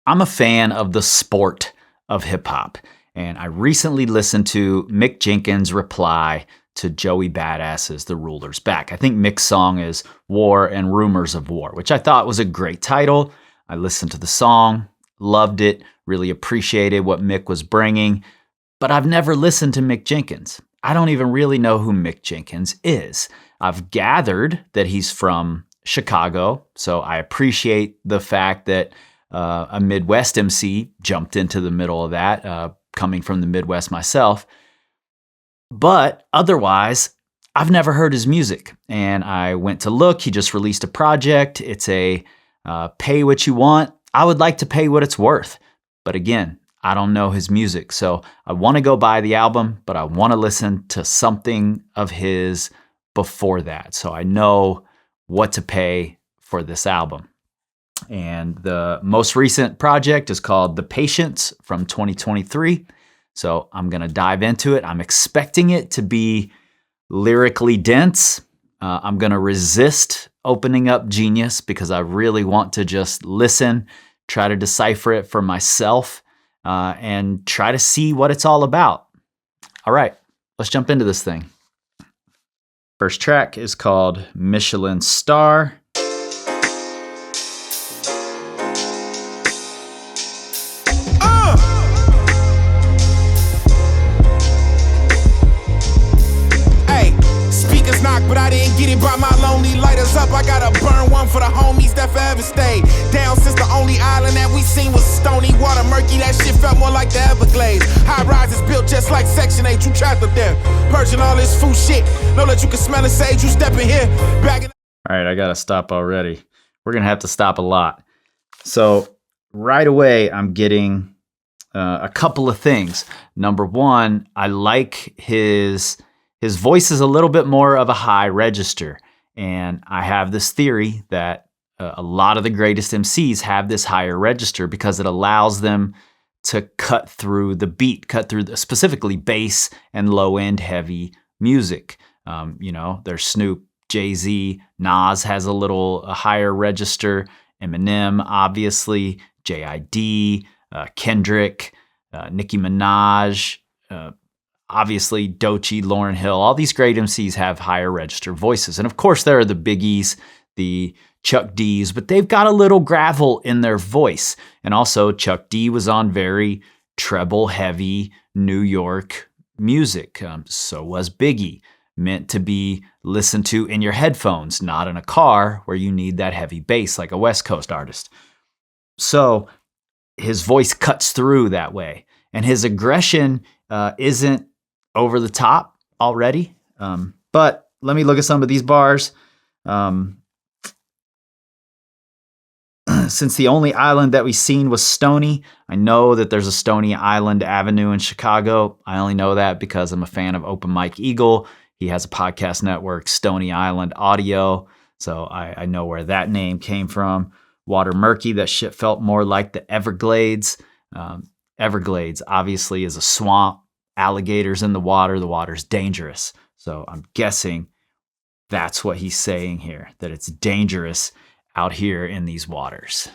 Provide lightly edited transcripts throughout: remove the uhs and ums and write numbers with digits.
I'm a fan of the sport of hip hop, and I recently listened to Mick Jenkins' reply to Joey Badass's The Ruler's Back. I think Mick's song is War and Rumors of War, which I thought was a great title. I listened to the song, loved it, really appreciated what Mick was bringing, but I've never listened to Mick Jenkins. I don't even really know who Mick Jenkins is. I've gathered that he's from Chicago, so I appreciate the fact that a Midwest MC jumped into the middle of that, coming from the Midwest myself. But otherwise, I've never heard his music. And I went to look. He just released a project. It's a pay what you want. I would like to pay what it's worth. But again, I don't know his music. So I want to go buy the album, but I want to listen to something of his before that. So I know what to pay for this album. And the most recent project is called The Patience from 2023. So I'm going to dive into it. I'm expecting it to be lyrically dense. I'm going to resist opening up Genius because I really want to just listen, try to decipher it for myself, and try to see what it's all about. All right, let's jump into this thing. First track is called Michelin Star. But I didn't get it by my lonely lighters up. I gotta burn one for the homies that forever stayed down since the only island that we seen was stony water, murky. That shit felt more like the Everglades. High rises built just like Section 8. You trapped up there, purging all this food shit. Know that you can smell the sage. You step in here, back in. All right, I gotta stop already. We're gonna have to stop a lot. So right away, I'm getting a couple of things. Number one, I like his voice is a little bit more of a high register. And I have this theory that a lot of the greatest MCs have this higher register because it allows them to cut through the beat, cut through specifically bass and low-end heavy music. There's Snoop, Jay-Z, Nas has a higher register, Eminem, obviously, J.I.D., Kendrick, Nicki Minaj, obviously, Doechii, Lauryn Hill, all these great MCs have higher register voices. And of course, there are the Biggies, the Chuck D's, but they've got a little gravel in their voice. And also, Chuck D was on very treble-heavy New York music. So was Biggie, meant to be listened to in your headphones, not in a car where you need that heavy bass like a West Coast artist. So his voice cuts through that way. And his aggression isn't over the top already. But let me look at some of these bars. Since the only island that we've seen was Stony, I know that there's a Stony Island Avenue in Chicago. I only know that because I'm a fan of Open Mike Eagle. He has a podcast network, Stony Island Audio. So I know where that name came from. Water murky, that shit felt more like the Everglades. Everglades obviously is a swamp. Alligators in the water's dangerous. So I'm guessing that's what he's saying here, that it's dangerous out here in these waters.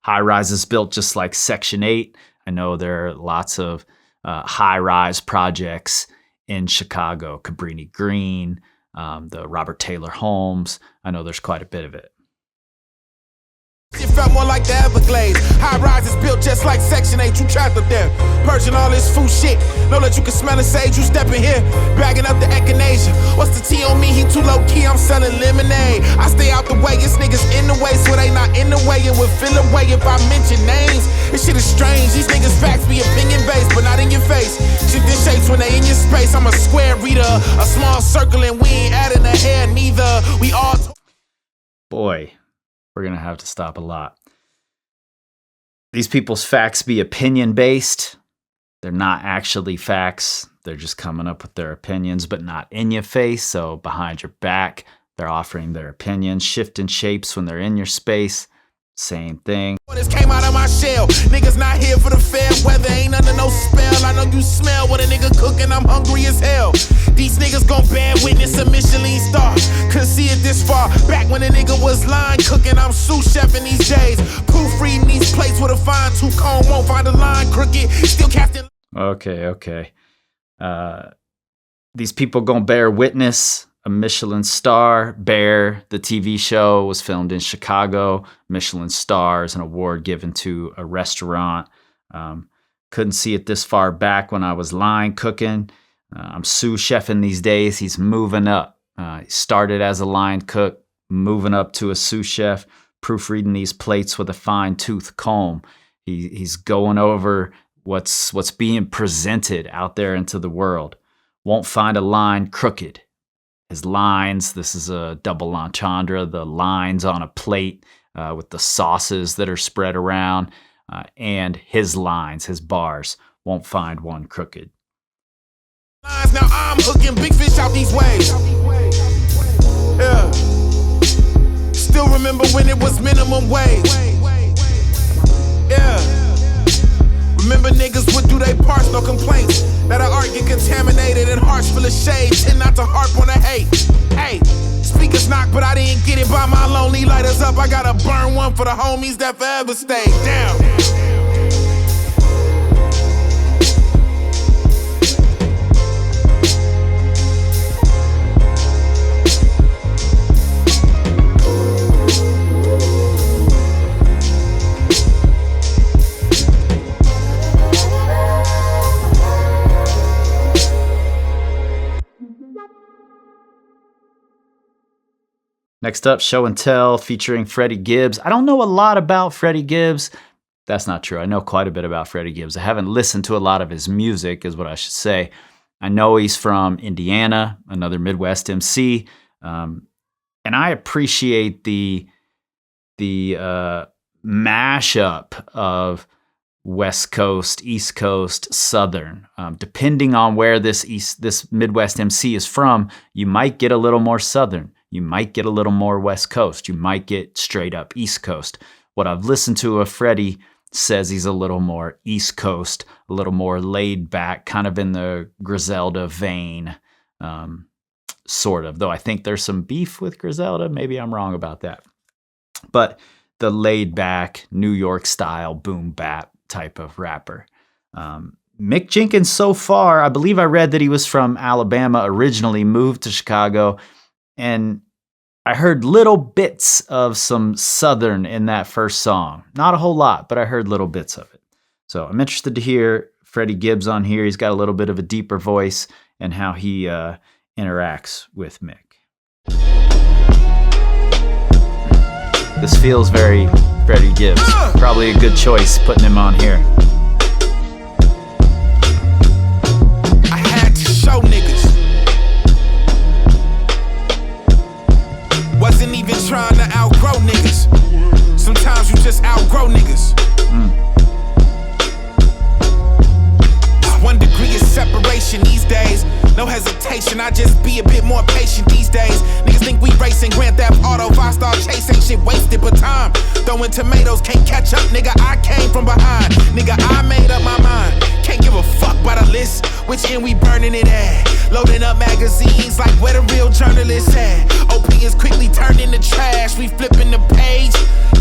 High rises built just like Section 8. I know there are lots of high-rise projects in Chicago, Cabrini Green, the Robert Taylor Homes. I know there's quite a bit of it. It felt more like the Everglades. High rises built just like Section 8. You trapped up there, purging all this food shit. Know that you can smell the sage. You step in here, bagging up the echinacea. What's the T on me? He too low key. I'm selling lemonade. I stay out the way. It's niggas in the way, so they not in the way. It would feel away if I mention names. This shit is strange. These niggas facts be opinion based, but not in your face. Shifting shapes when they in your space. I'm a square reader, a small circle, and we ain't adding a hair neither. We all. Boy. We're going to have to stop a lot. These people's facts be opinion-based. They're not actually facts. They're just coming up with their opinions, but not in your face. So behind your back, they're offering their opinions, shifting shapes when they're in your space. Same thing. This came out of my shell. Niggas not here for the fair weather. Ain't under no spell. I know you smell when a nigga cooking. I'm hungry as hell. These niggas gon' bear witness a Michelin Star. Couldn't see it this far. Back when a nigga was line cooking, I'm sous chef in these days. Proofread with a fine tooth comb, won't find a line crooked. Still casting. Okay. These people gonna bear witness. A Michelin Star, Bear, the TV show, was filmed in Chicago. Michelin Star is an award given to a restaurant. Couldn't see it this far back when I was line cooking. I'm sous chefing these days. He's moving up. He started as a line cook, moving up to a sous chef, proofreading these plates with a fine tooth comb. He's going over what's being presented out there into the world. Won't find a line crooked. His lines, this is a double entendre, the lines on a plate with the sauces that are spread around, and his lines, his bars, won't find one crooked. Now I'm hooking big fish out these ways. Yeah. Still remember when it was minimum wage. Yeah. Remember niggas would do their parts, no complaints. That our art get contaminated and hearts full of shade. Tend not to harp on the hate. Hey, speakers knock, but I didn't get it by my lonely lighters up. I gotta burn one for the homies that forever stay down. Next up, Show and Tell featuring Freddie Gibbs. I don't know a lot about Freddie Gibbs. That's not true. I know quite a bit about Freddie Gibbs. I haven't listened to a lot of his music, is what I should say. I know he's from Indiana, another Midwest MC, and I appreciate the mashup of West Coast, East Coast, Southern. Depending on where this Midwest MC is from, you might get a little more Southern. You might get a little more West Coast. You might get straight up East Coast. What I've listened to of Freddie says he's a little more East Coast, a little more laid back, kind of in the Griselda vein, sort of. Though I think there's some beef with Griselda. Maybe I'm wrong about that. But the laid back, New York style, boom bap type of rapper. Mick Jenkins, so far, I believe I read that he was from Alabama originally, moved to Chicago, and I heard little bits of some Southern in that first song. Not a whole lot, but I heard little bits of it. So I'm interested to hear Freddie Gibbs on here. He's got a little bit of a deeper voice and how he interacts with Mick. This feels very Freddie Gibbs. Probably a good choice putting him on here. I had to show niggas. Wasn't even trying to outgrow niggas. Sometimes you just outgrow niggas. 1 degree of separation these days. No hesitation, I just be a bit more patient these days. Niggas think we racing Grand Theft Auto, 5-star chase, ain't shit wasted but time. Throwing tomatoes, can't catch up, nigga, I came from behind. Nigga, I made up my mind. Can't give a fuck by the list, which end we burning it at. Loading up magazines like where the real journalists at. OP is quickly turned into trash, we flipping the page.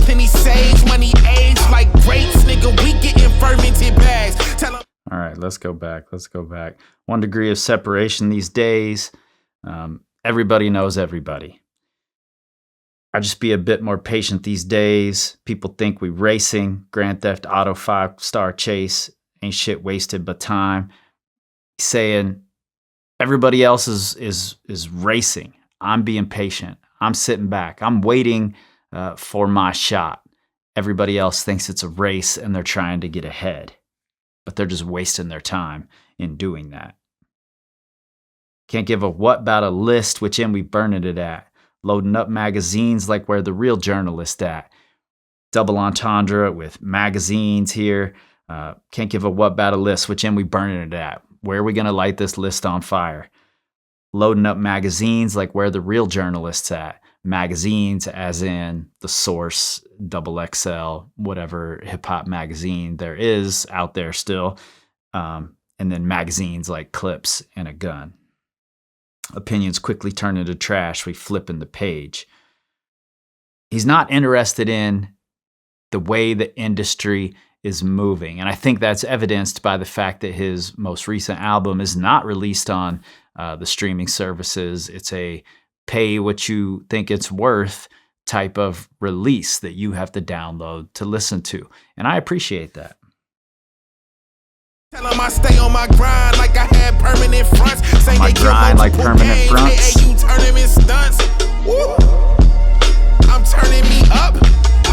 Plenty sage, money age like grapes, nigga, we getting fermented bags. Tell 'em. All right, let's go back. 1 degree of separation these days. Everybody knows everybody. I just be a bit more patient these days. People think we racing. Grand Theft Auto 5-star chase. Ain't shit wasted but time. Saying everybody else is racing. I'm being patient. I'm sitting back. I'm waiting for my shot. Everybody else thinks it's a race and they're trying to get ahead. But they're just wasting their time in doing that. Can't give a what about a list, which end we burning it at. Loading up magazines like where the real journalist at. Double entendre with magazines here. Can't give a what about a list, which end we burning it at. Where are we going to light this list on fire? Loading up magazines like where the real journalist's at. Magazines as in The Source, Double XL, whatever hip-hop magazine there is out there still. And then magazines like Clips and A Gun. Opinions quickly turn into trash. We flipping the page. He's not interested in the way the industry is moving. And I think that's evidenced by the fact that his most recent album is not released on the streaming services. It's a pay what you think it's worth type of release that you have to download to listen to. And I appreciate that. Tell 'em I stay on my grind like I had permanent fronts. Say My they kill grind like multiple permanent games, fronts. they AU tournament stunts. Woo. I'm turning me up,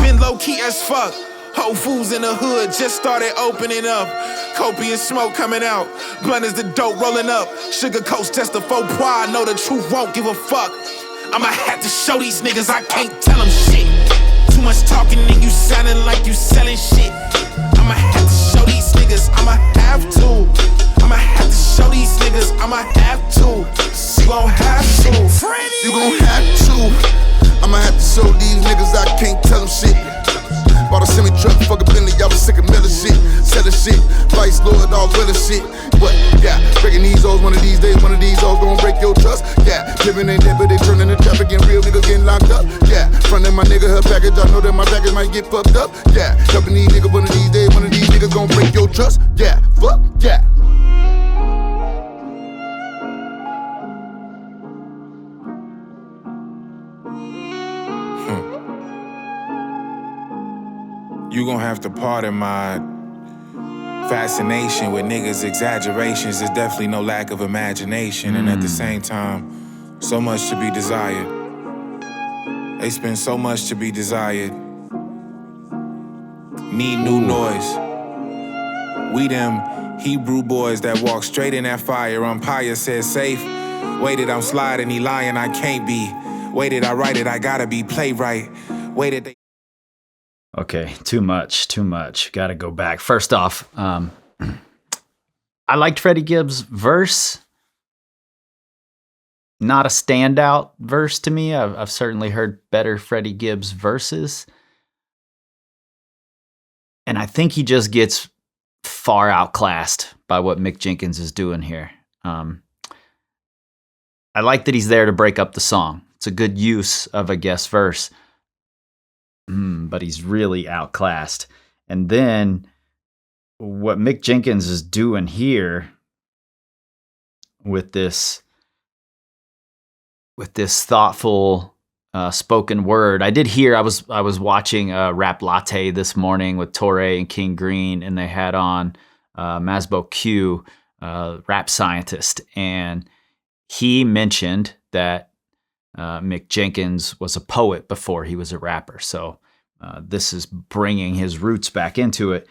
been low key as fuck. Whole Foods in the hood just started opening up. Copious smoke coming out, blunt is the dope rolling up. Sugar coats just a faux pas, know the truth won't give a fuck. I'ma have to show these niggas I can't tell them shit. Too much talking and you sounding like you selling shit. I'ma have to show these niggas, I'ma have to. I'ma have to show these niggas, I'ma have to. You gon' have to. Freddie. You gon' have to. I'ma have to show these niggas I can't tell them shit. Bought a semi-truck, fuck a Bentley, y'all was sick of Miller shit. Selling shit, Vice Lord, all Willer shit. But, yeah, breaking these O's one of these days, one of these O's gon' break your trust. Yeah, living ain't dead, but they turning the traffic and real niggas getting locked up. Yeah, frontin' my nigga her package, I know that my package might get fucked up. Yeah, helping these niggas one of these days, one of these niggas gon' break your trust. Yeah, fuck, yeah. You gon' have to pardon my fascination with niggas' exaggerations. There's definitely no lack of imagination, and at the same time, so much to be desired. They spend so much to be desired. Need new noise. We them Hebrew boys that walk straight in that fire. Umpire says safe. Waited, I'm sliding, he lying, I can't be. Waited, I write it, I gotta be playwright. Waited, they... Okay, too much. Gotta go back. First off, I liked Freddie Gibbs' verse. Not a standout verse to me. I've certainly heard better Freddie Gibbs verses. And I think he just gets far outclassed by what Mick Jenkins is doing here. I like that he's there to break up the song. It's a good use of a guest verse. But he's really outclassed. And then what Mick Jenkins is doing here with this thoughtful spoken word. I did hear, I was watching Rap Latte this morning with Torre and King Green, and they had on Masbo Q, rap scientist, and he mentioned that Mick Jenkins was a poet before he was a rapper. So this is bringing his roots back into it.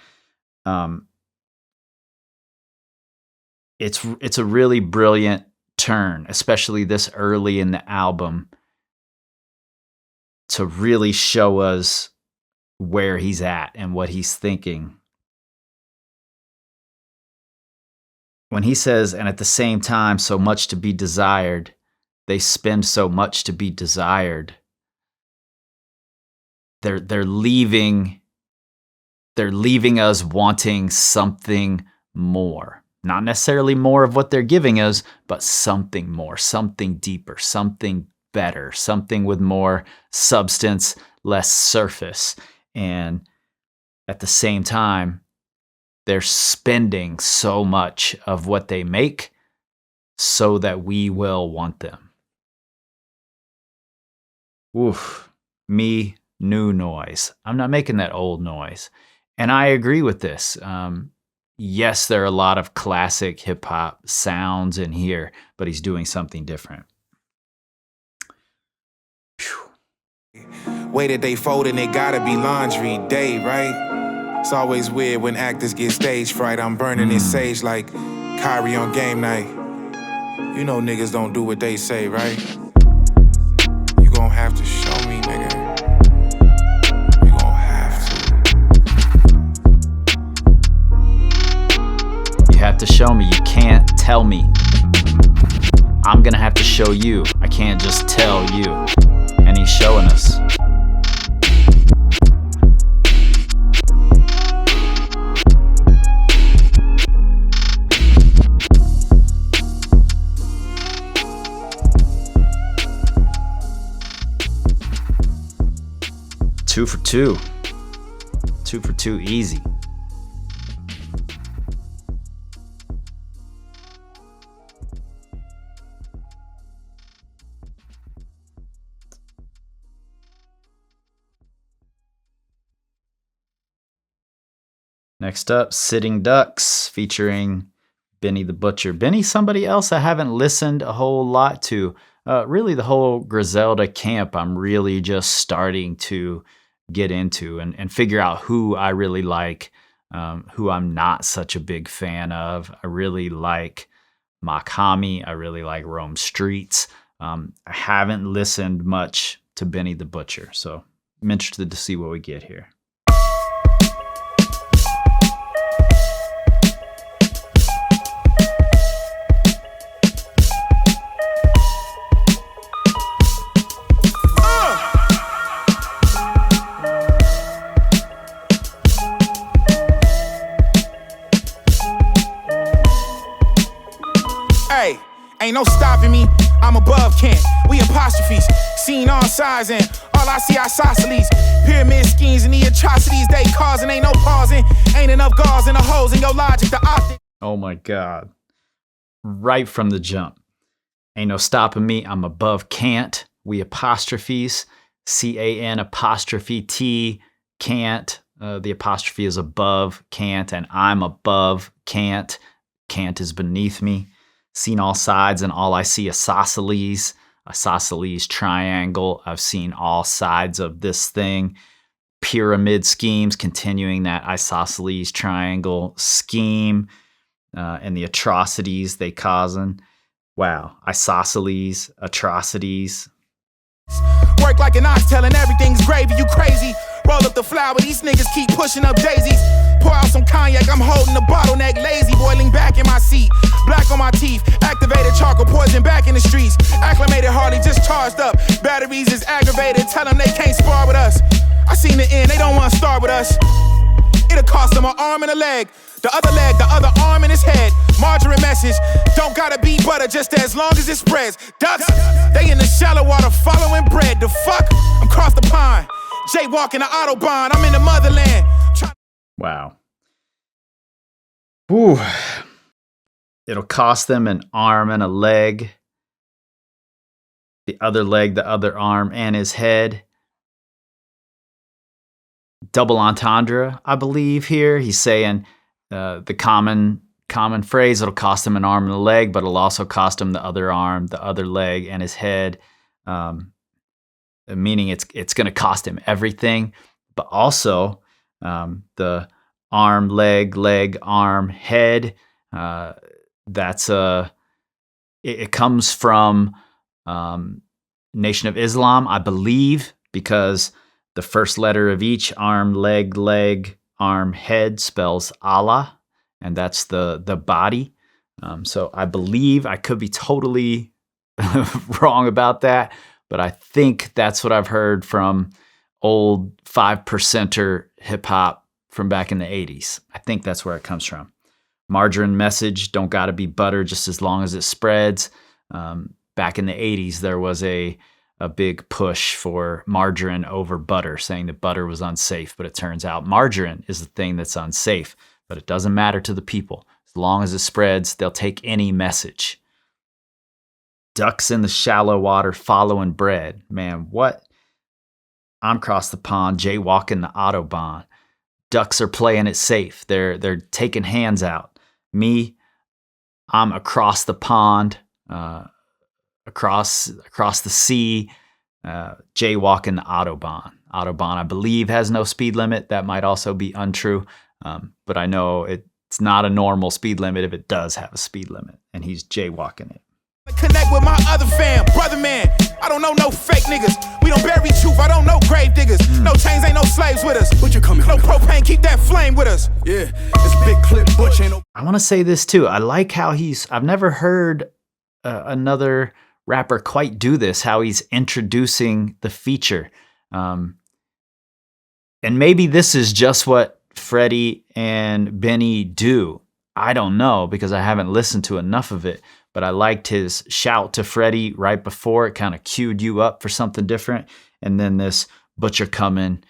It's a really brilliant turn, especially this early in the album, to really show us where he's at and what he's thinking. When he says, and at the same time, so much to be desired, they spend so much to be desired. They're leaving us wanting something more. Not necessarily more of what they're giving us, but something more, something deeper, something better, something with more substance, less surface. And at the same time, they're spending so much of what they make so that we will want them. Oof, me new noise. I'm not making that old noise. And I agree with this. Yes, there are a lot of classic hip hop sounds in here, but he's doing something different. Waited, they fold and it gotta be laundry day, right? It's always weird when actors get stage fright. I'm burning in sage like Kyrie on game night. You know niggas don't do what they say, right? You gon' have to show me, nigga. You gon' have to. You have to show me. You can't tell me. I'm gonna have to show you. I can't just tell you. And he's showing us. Two for two. 2 for 2 easy. Next up, Sitting Ducks featuring Benny the Butcher. Benny's somebody else I haven't listened a whole lot to. Really, the whole Griselda camp, I'm really just starting to get into and figure out who I really like, who I'm not such a big fan of. I really like Makhami. I really like Rome Streets. I haven't listened much to Benny the Butcher, so I'm interested to see what we get here. Ain't no stopping me, I'm above Kent. We apostrophes, seen all sides and all I see isosceles. Pyramid schemes and the atrocities they causing. Ain't no pausing, ain't enough gauze in the holes in your logic, the optic. Oh my God. Right from the jump. Ain't no stopping me, I'm above can't. We apostrophes, C-A-N apostrophe T, can't. The apostrophe is above can't, and I'm above can't. Can't is beneath me. Seen all sides and all I see isosceles triangle. I've seen all sides of this thing. Pyramid schemes, continuing that isosceles triangle scheme, and the atrocities they causing. Wow, isosceles, atrocities. Work like an ox telling everything's gravy, you crazy. Roll up the flour, these niggas keep pushing up daisies. Pour out some cognac, I'm holding the bottleneck lazy. Boiling back in my seat, black on my teeth. Activated charcoal, poison back in the streets. Acclimated, hardly just charged up. Batteries is aggravated, tell them they can't spar with us. I seen the end, they don't want to start with us. It'll cost them an arm and a leg. The other leg, the other arm in his head. Margarine message, don't gotta be butter just as long as it spreads. Ducks, they in the shallow water following bread. The fuck, I'm across the pond. Jaywalking the Autobahn, I'm in the motherland. Wow. Ooh. It'll cost them an arm and a leg. The other leg, the other arm, and his head. Double entendre, I believe, here. He's saying the common phrase, it'll cost him an arm and a leg, but it'll also cost him the other arm, the other leg, and his head. Meaning it's going to cost him everything, but also the arm, leg, arm, head. It comes from Nation of Islam, I believe, because the first letter of each, arm, leg, arm, head, spells Allah, and that's the body. So I believe, I could be totally wrong about that, but I think that's what I've heard from old 5%er hip hop from back in the 80s. I think that's where it comes from. Margarine message, don't gotta be butter just as long as it spreads. Back in the 80s, there was a big push for margarine over butter, saying that butter was unsafe, but it turns out margarine is the thing that's unsafe, but it doesn't matter to the people. As long as it spreads, they'll take any message. Ducks in the shallow water following bread. Man, what? I'm across the pond, jaywalking the Autobahn. Ducks are playing it safe. They're taking hands out. Me, I'm across the pond, across the sea, jaywalking the Autobahn. Autobahn, I believe, has no speed limit. That might also be untrue, but I know it's not a normal speed limit if it does have a speed limit, and he's jaywalking it. Connect with my other fam, brother man. I don't know no fake niggas. We don't bury truth. I don't know grave diggers. No chains, ain't no slaves with us. Butcher coming. No propane, keep that flame with us. Yeah, it's big clip. Butch ain't no. I want to say this too. I like how I've never heard another rapper quite do this. How he's introducing the feature, and maybe this is just what Freddie and Benny do. I don't know because I haven't listened to enough of it. But I liked his shout to Freddie right before. It kind of cued you up for something different. And then this Butcher coming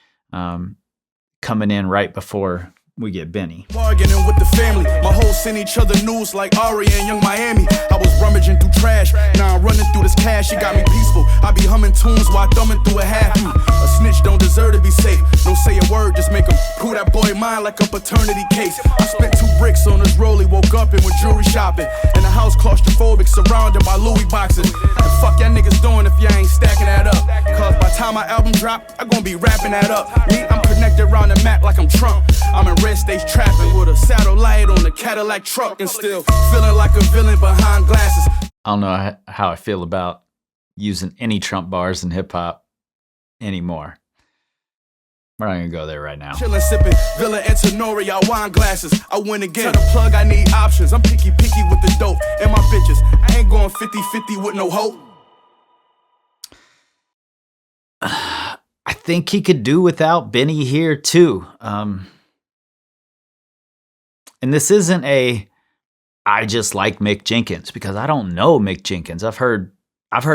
coming in right before we get Benny. Bargaining with the family. My whole send each other news like Ari and Young Miami. I was rummaging through trash. Now I'm running through this cash. It got me peaceful. I be humming tunes while thumbing through a half. A snitch don't deserve to be safe. Don't say a word, just make him prove that boy mine like a paternity case. I spent 2 bricks on this rollie, woke up and went jewelry shopping. In a house claustrophobic, surrounded by Louis boxes. And fuck y'all niggas doing if y'all ain't stacking that up. Cause by the time my album drop, I'm gonna be wrapping that up. Me, I'm connected around the map like I'm Trump. I'm in red stage trapping with a satellite on a Cadillac truck and still feeling like a villain behind glasses. I don't know how I feel about using any Trump bars in hip hop anymore. We're not gonna go there right now. Chillin', sippin', Villa and Tenoria wine glasses. I win again. Tell the plug I need options. I'm picky with the dope and my bitches. I ain't going 50-50 with no hope. I think he could do without Benny here too. And this isn't I just like Mick Jenkins, because I don't know Mick Jenkins. I've heard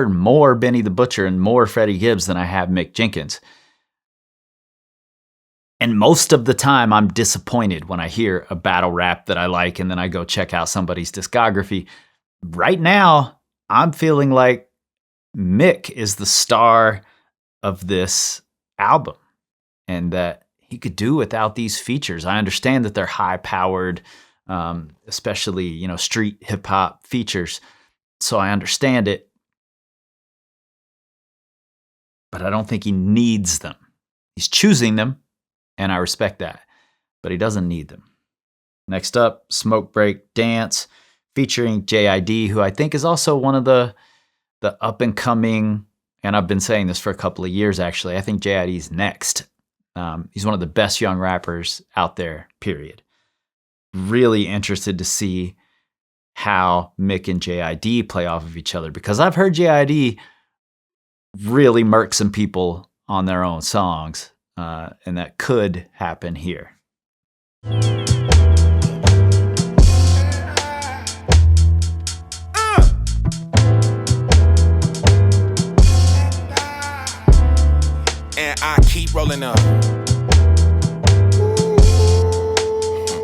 more Benny the Butcher and more Freddie Gibbs than I have Mick Jenkins. And most of the time I'm disappointed when I hear a battle rap that I like and then I go check out somebody's discography. Right now, I'm feeling like Mick is the star of this album and that he could do without these features. I understand that they're high-powered, especially, street hip-hop features. So I understand it. But I don't think he needs them. He's choosing them, and I respect that. But he doesn't need them. Next up, Smoke Break Dance, featuring JID, who I think is also one of the up-and-coming, and I've been saying this for a couple of years, actually. I think JID's next. He's one of the best young rappers out there, period. Really interested to see how Mick and JID play off of each other, because I've heard JID really murk some people on their own songs, and that could happen here. And I keep rolling up.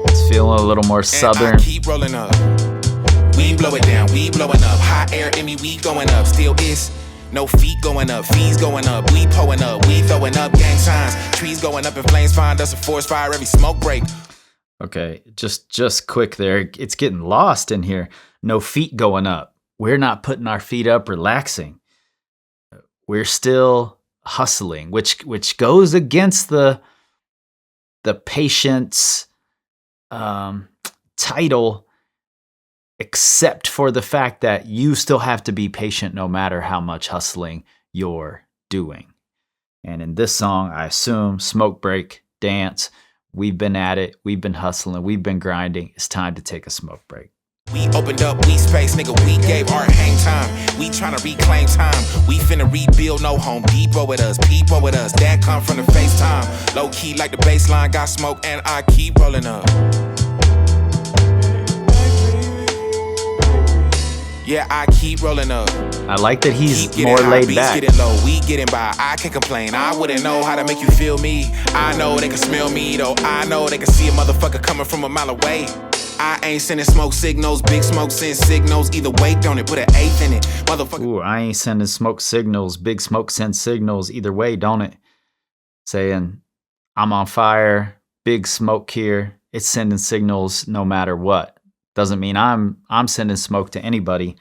It's feeling a little more southern. And I keep rolling up. We blow it down, we blowing up. Hot air in me, we going up. Still is no feet going up, fees going up. We pulling up, we throwing up gang signs. Trees going up and flames find us a forest fire every smoke break. Okay, just quick there. It's getting lost in here. No feet going up. We're not putting our feet up relaxing. We're still hustling, which goes against the patience title, except for the fact that you still have to be patient no matter how much hustling you're doing. And in this song, I assume Smoke Break Dance, we've been at it, we've been hustling, we've been grinding. It's time to take a smoke break. We opened up, we space, nigga, we gave art hang time. We tryna reclaim time. We finna rebuild no Home Depot with us, people with us. That come from the FaceTime. Low key like the baseline, got smoke and I keep rolling up. Yeah, I keep rolling up. I like that he's more laid back. Getting low, we getting by. I can't complain. I wouldn't know how to make you feel me. I know they can smell me though. I know they can see a motherfucker coming from a mile away. I ain't sending smoke signals. Big Smoke sends signals. Either way, don't it? Put an eighth in it, motherfucker. Ooh, I ain't sending smoke signals. Big Smoke sends signals. Either way, don't it? Saying I'm on fire. Big Smoke here. It's sending signals no matter what. Doesn't mean I'm sending smoke to anybody,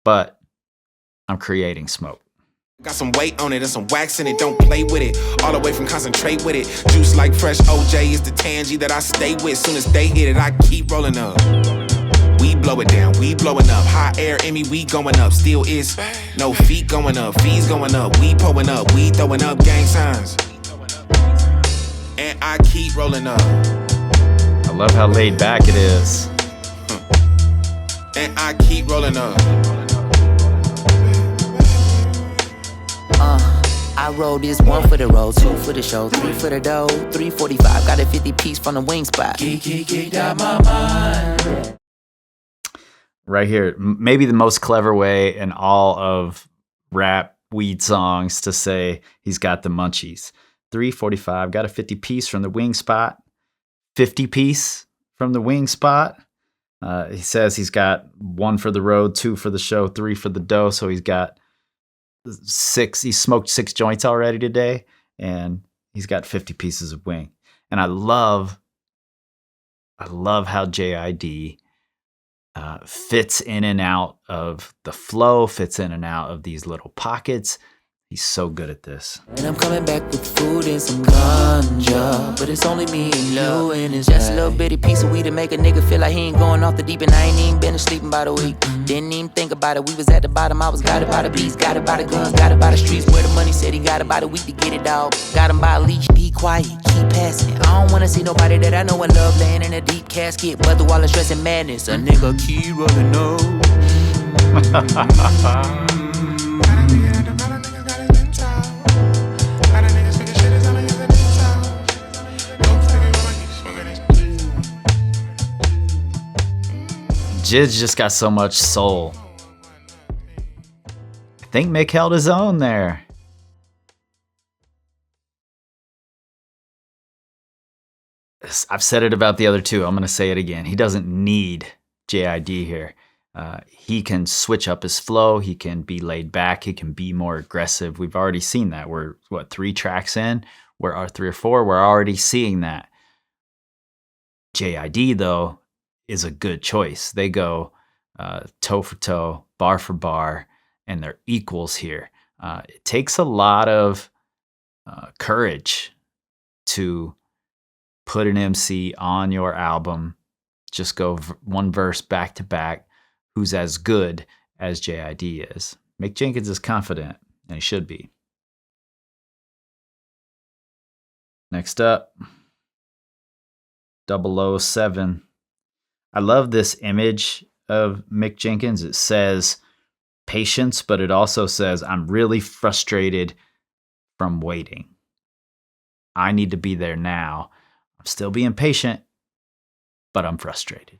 but I'm creating smoke. Got some weight on it and some wax in it, don't play with it. All the way from concentrate with it. Juice like fresh OJ is the tangy that I stay with. Soon as they hit it, I keep rolling up. We blow it down, we blowing up. Hot air in me, we going up. Still is no feet going up, fees going up. We pulling up, we throwing up gang signs. And I keep rolling up. I love how laid back it is. And I keep rolling up. I roll this 1 for the road, 2 for the show, 3 for the dough, 345. Got a 50 piece from the wing spot. Geek out my mind. Right here, maybe the most clever way in all of rap weed songs to say he's got the munchies. 345, got a 50 piece from the wing spot. 50 piece from the wing spot. He says he's got 1 for the road, 2 for the show, 3 for the dough. So he's got 6. He smoked 6 joints already today, and he's got 50 pieces of wing. And I love how JID fits in and out of the flow, fits in and out of these little pockets. He's so good at this. And I'm coming back with food and some ganja, but it's only me and you, and it's just a little bitty piece of weed to make a nigga feel like he ain't going off the deep end. I ain't even been sleeping by the week. Didn't even think about it. We was at the bottom. I was got it by the beats, got it by the guns, got it by the streets. Where the money said he got it by the week to get it, dog. Got him by a leash. Be quiet, keep passing it. I don't wanna see nobody that I know and love laying in a deep casket, but through all the stress and madness, a nigga keep running up. Jid's just got so much soul. I think Mick held his own there. I've said it about the other two. I'm going to say it again. He doesn't need JID here. He can switch up his flow. He can be laid back. He can be more aggressive. We've already seen that. We're, 3 tracks in? We're 3 or 4. We're already seeing that. JID, though, is a good choice. They go toe for toe, bar for bar, and they're equals here. It takes a lot of courage to put an MC on your album, just go one verse back to back, who's as good as JID is. Mick Jenkins is confident, and he should be. Next up, 007. I love this image of Mick Jenkins. It says patience, but it also says, I'm really frustrated from waiting. I need to be there now. I'm still being patient, but I'm frustrated.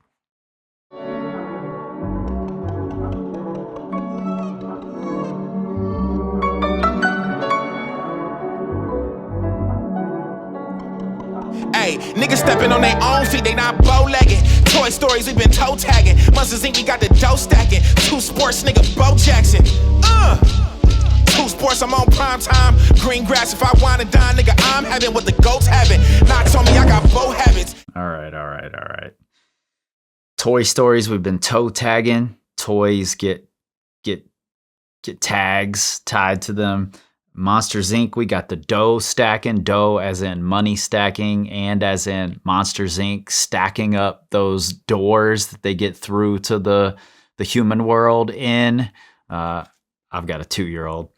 Hey, niggas stepping on their own feet, they not bow-legging. Toy Stories, we been toe-tagging. Monsters Inc., we got the dough stacking. 2 Sports, nigga, Bo Jackson. 2 Sports, I'm on prime time. Green grass, if I want to dine, nigga, I'm having what the goats having. Knots on me, I got bow habits. All right. Toy Stories, we've been toe-tagging. Toys get tags tied to them. Monsters Inc., we got the dough stacking, dough as in money stacking, and as in Monsters Inc. stacking up those doors that they get through to the human world in. I've got a 2-year-old.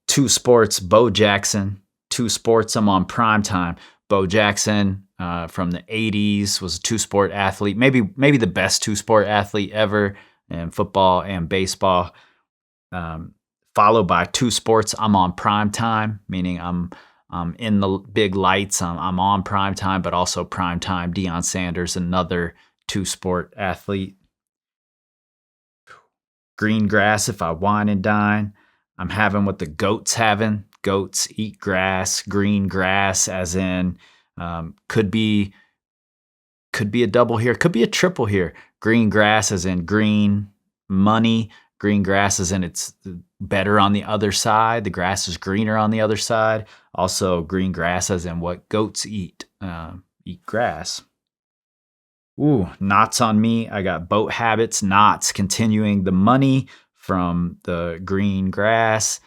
2 Sports, Bo Jackson. 2 Sports, I'm on prime time. Bo Jackson from the 80s was a 2-sport athlete, maybe the best 2-sport athlete ever in football and baseball. Followed by 2 Sports, I'm on prime time, meaning I'm in the big lights. I'm on prime time, but also prime time. Deion Sanders, another 2-sport athlete. Green grass, if I wine and dine. I'm having what the goats having. Goats eat grass. Green grass, as in could be a double here, could be a triple here. Green grass, as in green money. Green grass, as in it's better on the other side. The grass is greener on the other side. Also, green grass, as in what goats eat. Eat grass. Ooh, knots on me. I got boat habits, knots, continuing the money from the green grass.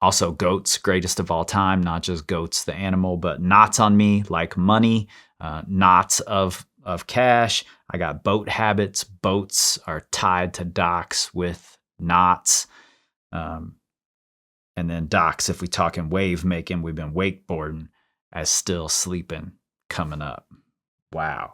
Also, goats, greatest of all time, not just goats, the animal, but knots on me, like money, knots of cash. I got boat habits. Boats are tied to docks with knots. And then docks, if we talking wave making, we've been wakeboarding as still sleeping coming up. Wow.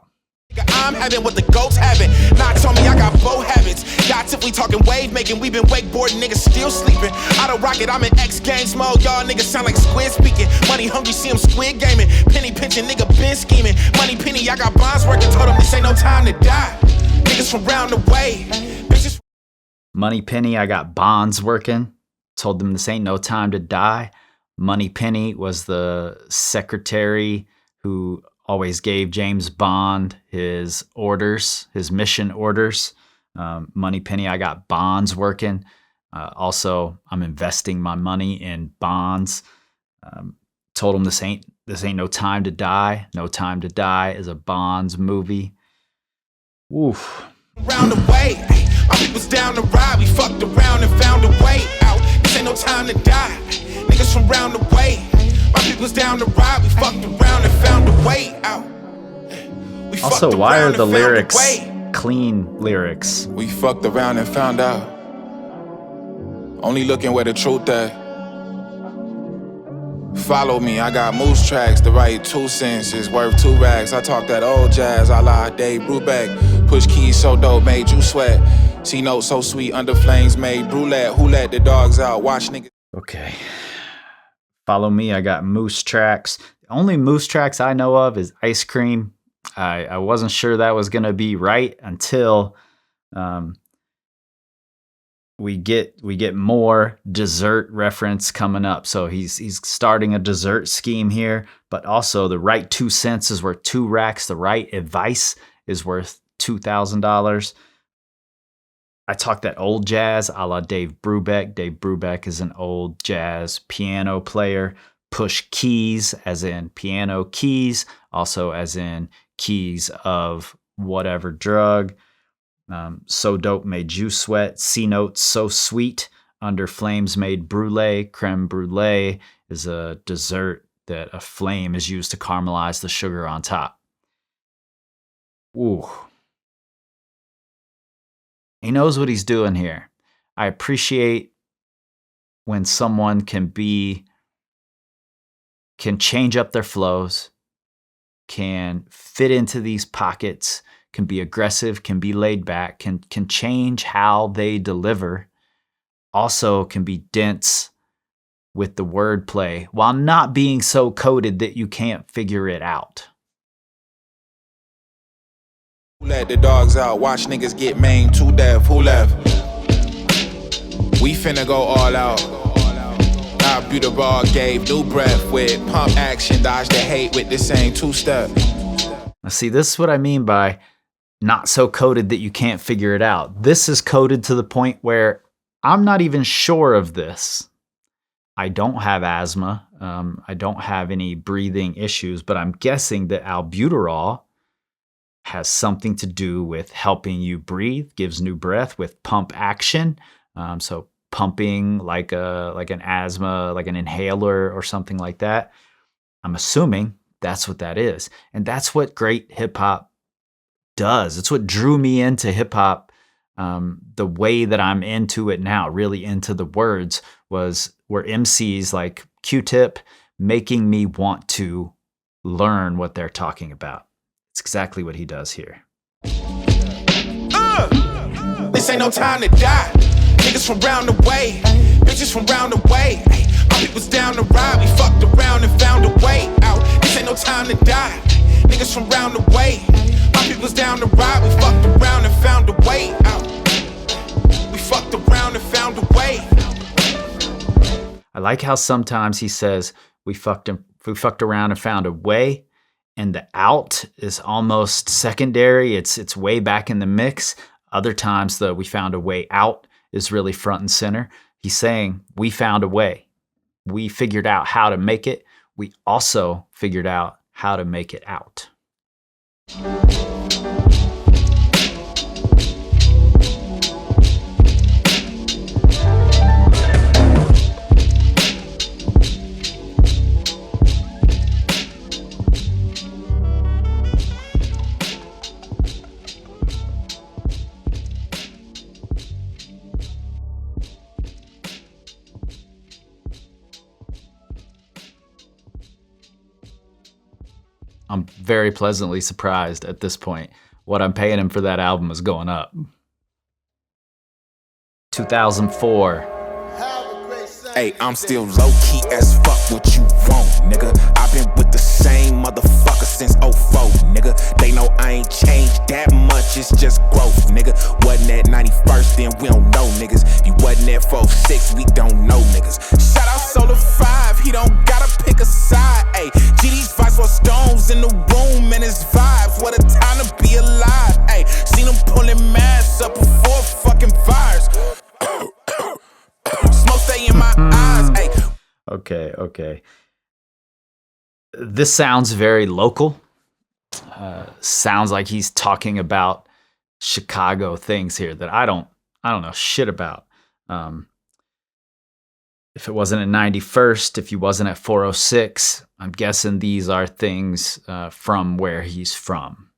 I'm having what the goats having. Knots on me, I got bow habits. Yachts, if we talking wave making, we been wakeboarding, niggas still sleeping. Out of rocket, I'm in X Games mode. Y'all niggas sound like squid speaking. Money hungry, see them squid gaming. Penny pinching, nigga been scheming. Money penny, I got bonds working. Told them this ain't no time to die. Niggas from round the way. Bitches. Money penny, I got bonds working. Told them this ain't no time to die. Moneypenny was the secretary who always gave James Bond his orders, his mission orders. Moneypenny, I got bonds working. Also, I'm investing my money in bonds. Told him this ain't No Time to Die. No Time to Die is a Bonds movie. Oof. Around the way, my people's down the ride. We fucked around and found a way out. This ain't no time to die. Niggas from round the way, my people's down the ride. We fucked around and found a way out. Also, why are the lyrics clean lyrics? We fucked around and found out. Only looking where the truth at. Follow me, I got moose tracks. The right 2 cents is worth 2 rags. I talk that old jazz, a la Dave Brubeck. Push keys so dope, made you sweat. C notes so sweet, under flames made brulette. Who let the dogs out? Watch niggas. Okay. Follow me, I got moose tracks. The only moose tracks I know of is Ice Cream. I wasn't sure that was going to be right until we get more dessert reference coming up. So he's starting a dessert scheme here, but also the right 2 cents is worth 2 racks. The right advice is worth $2,000. I talk that old jazz a la Dave Brubeck. Dave Brubeck is an old jazz piano player. Push keys as in piano keys, also as in keys of whatever drug. So dope made you sweat. C notes so sweet. Under flames made brulee. Creme brulee is a dessert that a flame is used to caramelize the sugar on top. Ooh. He knows what he's doing here. I appreciate when someone can change up their flows, can fit into these pockets, can be aggressive, can be laid back, can change how they deliver, also can be dense with the wordplay while not being so coded that you can't figure it out. Who let the dogs out? Watch niggas get maimed to death. Who left? We finna go all out. Our beauty bar gave new breath with pump action. Dodge the hate with the same 2-step. Now see, this is what I mean by not so coded that you can't figure it out. This is coded to the point where I'm not even sure of this. I don't have asthma. I don't have any breathing issues, but I'm guessing that albuterol has something to do with helping you breathe, gives new breath with pump action. So pumping like an asthma, like an inhaler or something like that. I'm assuming that's what that is. And that's what great hip hop does. It's what drew me into hip hop. The way that I'm into it now, really into the words, were MCs like Q-Tip making me want to learn what they're talking about. It's exactly what he does here. This ain't no time to die. Niggas from round the way, bitches from round the way. My people's down the ride. We fucked around and found a way out. This ain't no time to die. Niggas from round the way. My people's down the ride. We fucked around and found a way out. We fucked around and found a way. I like how sometimes he says we fucked around and found a way, and the out is almost secondary. It's way back in the mix. Other times the we found a way out is really front and center. He's saying we found a way. We figured out how to make it. We also figured out how to make it out. I'm very pleasantly surprised at this point. What I'm paying him for that album is going up. 2004. Hey, I'm still low-key as fuck what you want, nigga. I've been with the same motherfucker since 04, nigga. They know I ain't changed that much, it's just growth, nigga. Wasn't at 91st, then we don't know, niggas. If you wasn't at 46, we don't know, niggas. Shout out Solar 5, he don't Okay. This sounds very local. Sounds like he's talking about Chicago things here that I don't know shit about. If it wasn't at 91st, if he wasn't at 406, I'm guessing these are things from where he's from.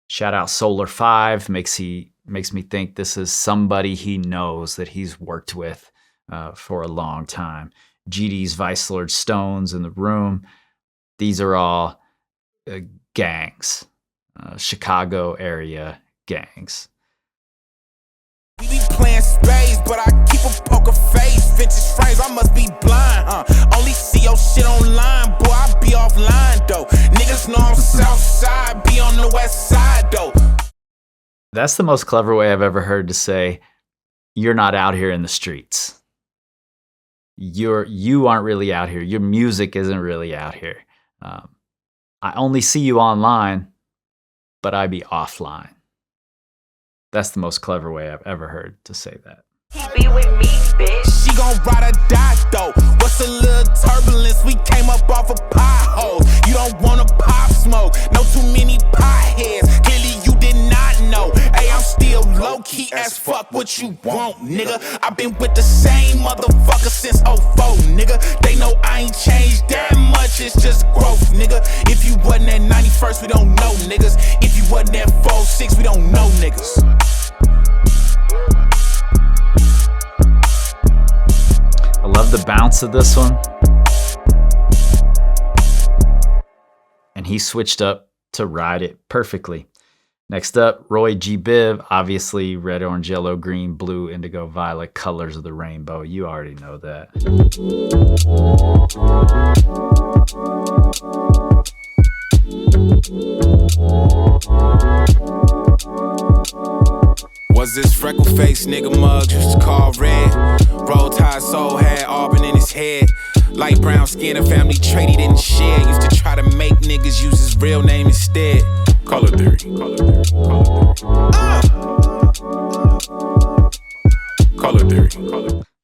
Shout out Solar 5 makes me think this is somebody he knows that he's worked with for a long time. GD's Vice Lord Stones in the room. These are all gangs, Chicago area gangs. We be playing spades, but I keep a poker face. Vintage frames, I must be blind, huh? Only see your shit online, boy, I be offline, though. Niggas know I'm south side, be on the west side, though. That's the most clever way I've ever heard to say, you're not out here in the streets. You aren't really out here. Your music isn't really out here. I only see you online, but I be offline. That's the most clever way I've ever heard to say that. He be with me, bitch. She gon' ride or die, though. What's a little turbulence? We came up off of potholes. You don't wanna pop smoke. No too many potheads. Clearly you did not know. Hey, I'm still low-key as fuck. What you want, nigga? I've been with the same motherfucker since 04, nigga. They know I ain't changed that much. It's just growth, nigga. If you wasn't at 91st, we don't know, niggas. If you wasn't at 46, we don't know, niggas. I love the bounce of this one. And he switched up to ride it perfectly. Next up, Roy G. Biv, obviously red, orange, yellow, green, blue, indigo, violet, colors of the rainbow. You already know that. Was this freckle-faced nigga Muggs used to call red? Roll Tide Soul had Auburn in his head. Light brown skin, a family trait he didn't share. Used to try to make niggas use his real name instead. Color theory.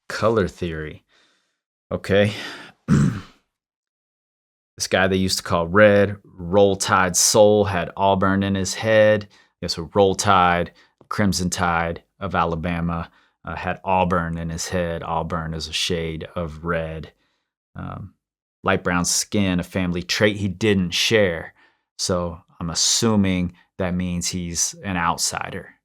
Color theory. Okay. This guy they used to call Red, Roll Tide Soul, had Auburn in his head. Yeah, so Roll Tide, Crimson Tide of Alabama, had Auburn in his head. Auburn is a shade of red. Light brown skin, a family trait he didn't share. So I'm assuming that means he's an outsider.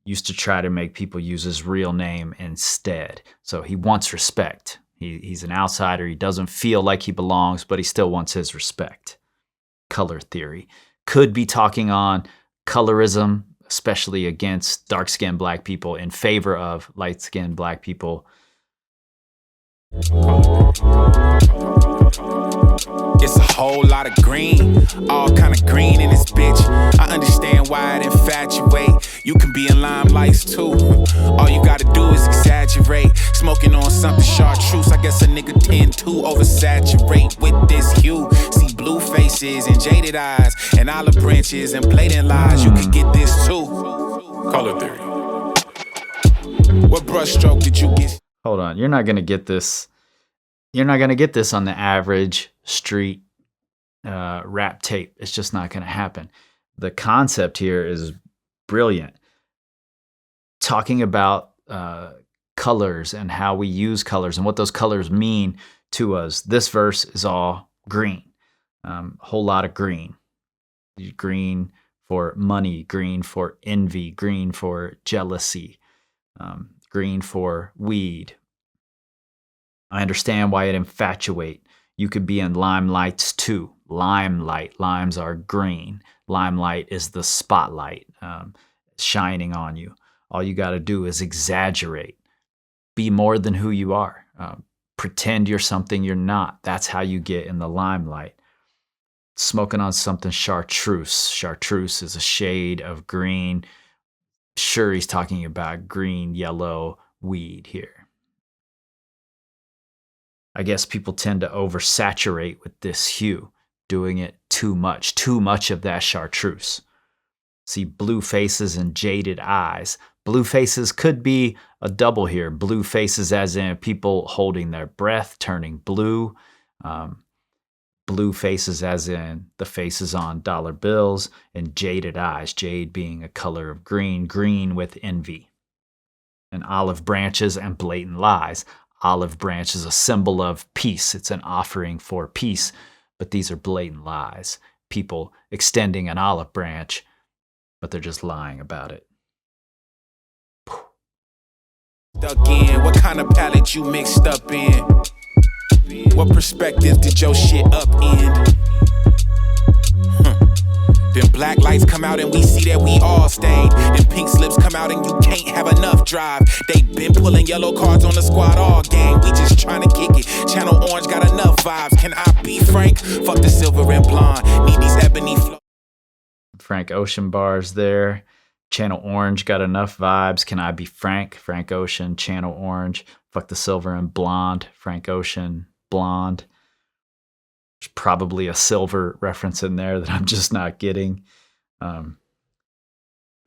Used to try to make people use his real name instead. So he wants respect. He's an outsider. He doesn't feel like he belongs, but he still wants his respect. Color theory. Could be talking on colorism, especially against dark-skinned black people in favor of light-skinned black people. It's a whole lot of green, all kind of green in this bitch. I understand why it infatuate. You can be in limelights too. All you gotta do is exaggerate. Smoking on something chartreuse. I guess a nigga tend to oversaturate with this hue. See blue faces and jaded eyes and olive branches and blatant lies. You could get this too. Color theory. What brushstroke did you get? Hold on, you're not gonna get this. You're not gonna get this on the average street rap tape. It's just not gonna happen. The concept here is brilliant. Talking about colors and how we use colors and what those colors mean to us. This verse is all green. Whole lot of green. Green for money, green for envy, green for jealousy, green for weed. I understand why it infatuate. You could be in limelights too. Limelight. Limes are green. Limelight is the spotlight shining on you. All you got to do is exaggerate. Be more than who you are. Pretend you're something you're not. That's how you get in the limelight. Smoking on something chartreuse. Chartreuse is a shade of green. Sure, he's talking about green, yellow weed here. I guess people tend to oversaturate with this hue, doing it too much of that chartreuse. See blue faces and jaded eyes. Blue faces could be a double here. Blue faces as in people holding their breath, turning blue. Blue faces as in the faces on dollar bills, and jaded eyes, jade being a color of green, green with envy. And olive branches and blatant lies. Olive branch is a symbol of peace. It's an offering for peace, but these are blatant lies. People extending an olive branch, but they're just lying about it. Stuck in, what kind of palette you mixed up in? What perspective did your shit upend? Then black lights come out and we see that we all stained. Then pink slips come out and you can't have enough drive. They been pulling yellow cards on the squad all game. We just trying to kick it. Channel Orange got enough vibes. Can I be frank? Fuck the silver and blonde. Need these ebony flow. Frank Ocean bars there. Channel Orange got enough vibes. Can I be frank? Frank Ocean, Channel Orange. Fuck the silver and blonde. Frank Ocean, blonde. There's probably a silver reference in there that I'm just not getting. I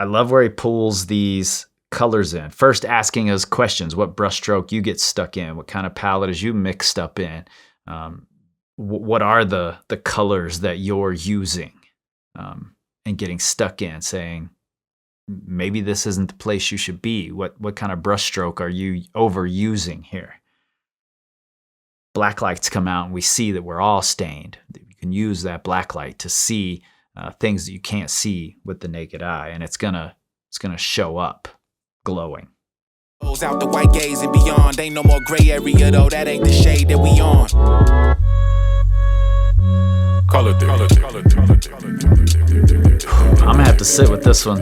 love where he pulls these colors in. First asking us questions. What brushstroke you get stuck in? What kind of palette is you mixed up in? What are the colors that you're using? And getting stuck in, saying, maybe this isn't the place you should be. What kind of brushstroke are you overusing here? Black lights come out and we see that we're all stained. You can use that black light to see things that you can't see with the naked eye, and it's gonna show up glowing. Out the white gaze and beyond, ain't no more gray area though. That ain't the shade that we on. Color theory. I'm gonna have to sit with this one.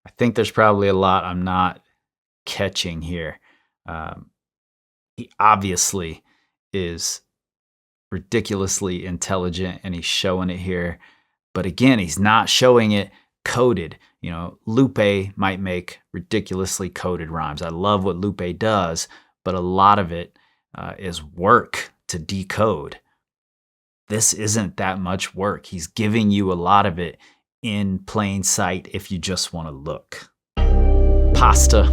I think there's probably a lot I'm not catching here. He obviously is ridiculously intelligent and he's showing it here. But again, he's not showing it coded. You know, Lupe might make ridiculously coded rhymes. I love what Lupe does, but a lot of it is work to decode. This isn't that much work. He's giving you a lot of it in plain sight if you just want to look. Pasta.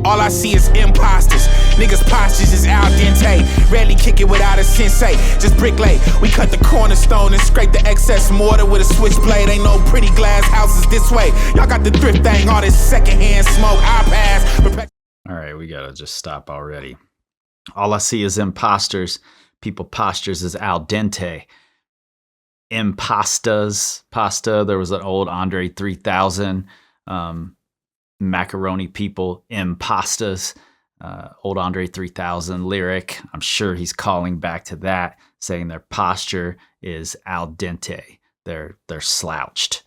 All I see is imposters. Niggas' postures is al dente. Rarely kick it without a sensei. Just brick lay. We cut the cornerstone and scrape the excess mortar with a switchblade. Ain't no pretty glass houses this way. Y'all got the thrift thing, all this secondhand smoke. I pass. All right, we gotta just stop already. All I see is imposters. People postures is al dente. Impastas, pasta. There was an old Andre 3000. Macaroni people, impastas, old Andre 3000 lyric. I'm sure he's calling back to that, saying their posture is al dente. They're slouched.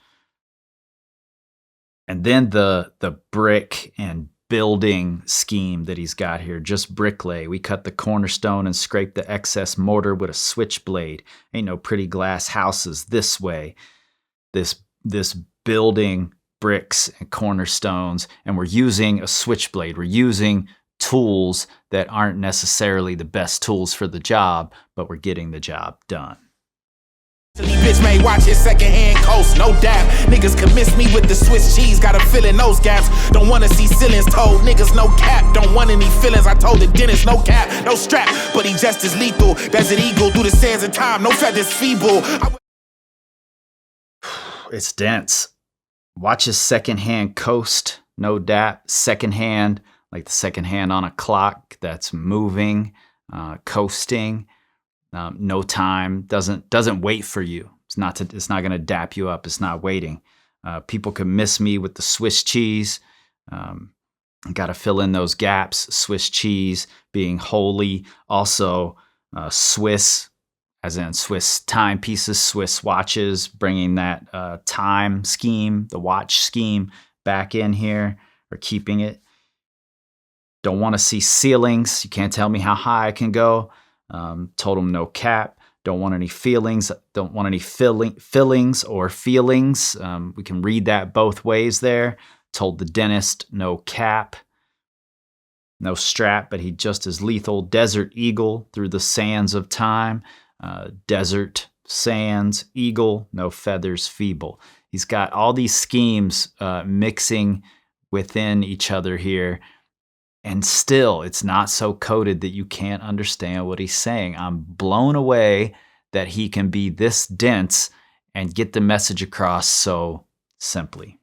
And then the brick and building scheme that he's got here, just bricklay. We cut the cornerstone and scrape the excess mortar with a switchblade. Ain't no pretty glass houses this way. This building bricks and cornerstones, and we're using a switchblade. We're using tools that aren't necessarily the best tools for the job, but we're getting the job done. Bitch may watch his secondhand coast, no doubt. Niggas can miss me with the Swiss cheese, gotta fill in those gaps. Don't wanna see ceilings, told niggas no cap. Don't want any feelings, I told the dentist no cap, no strap. But he just as lethal, Desert Eagle through the sands of time, no feathers feeble. It's dense. Watch his secondhand coast, no doubt. Secondhand, like the second hand on a clock that's moving, coasting. No time, doesn't wait for you. It's not going to dap you up. It's not waiting. People can miss me with the Swiss cheese. Got to fill in those gaps. Swiss cheese being holy. Also, Swiss, as in Swiss timepieces, Swiss watches, bringing that time scheme, the watch scheme back in here, or keeping it. Don't want to see ceilings. You can't tell me how high I can go. Told him no cap. Don't want any feelings. Don't want any fillings or feelings. We can read that both ways there. Told the dentist no cap. No strap, but he just as lethal. Desert eagle through the sands of time. Desert sands, eagle, no feathers, feeble. He's got all these schemes mixing within each other here. And still, it's not so coded that you can't understand what he's saying. I'm blown away that he can be this dense and get the message across so simply.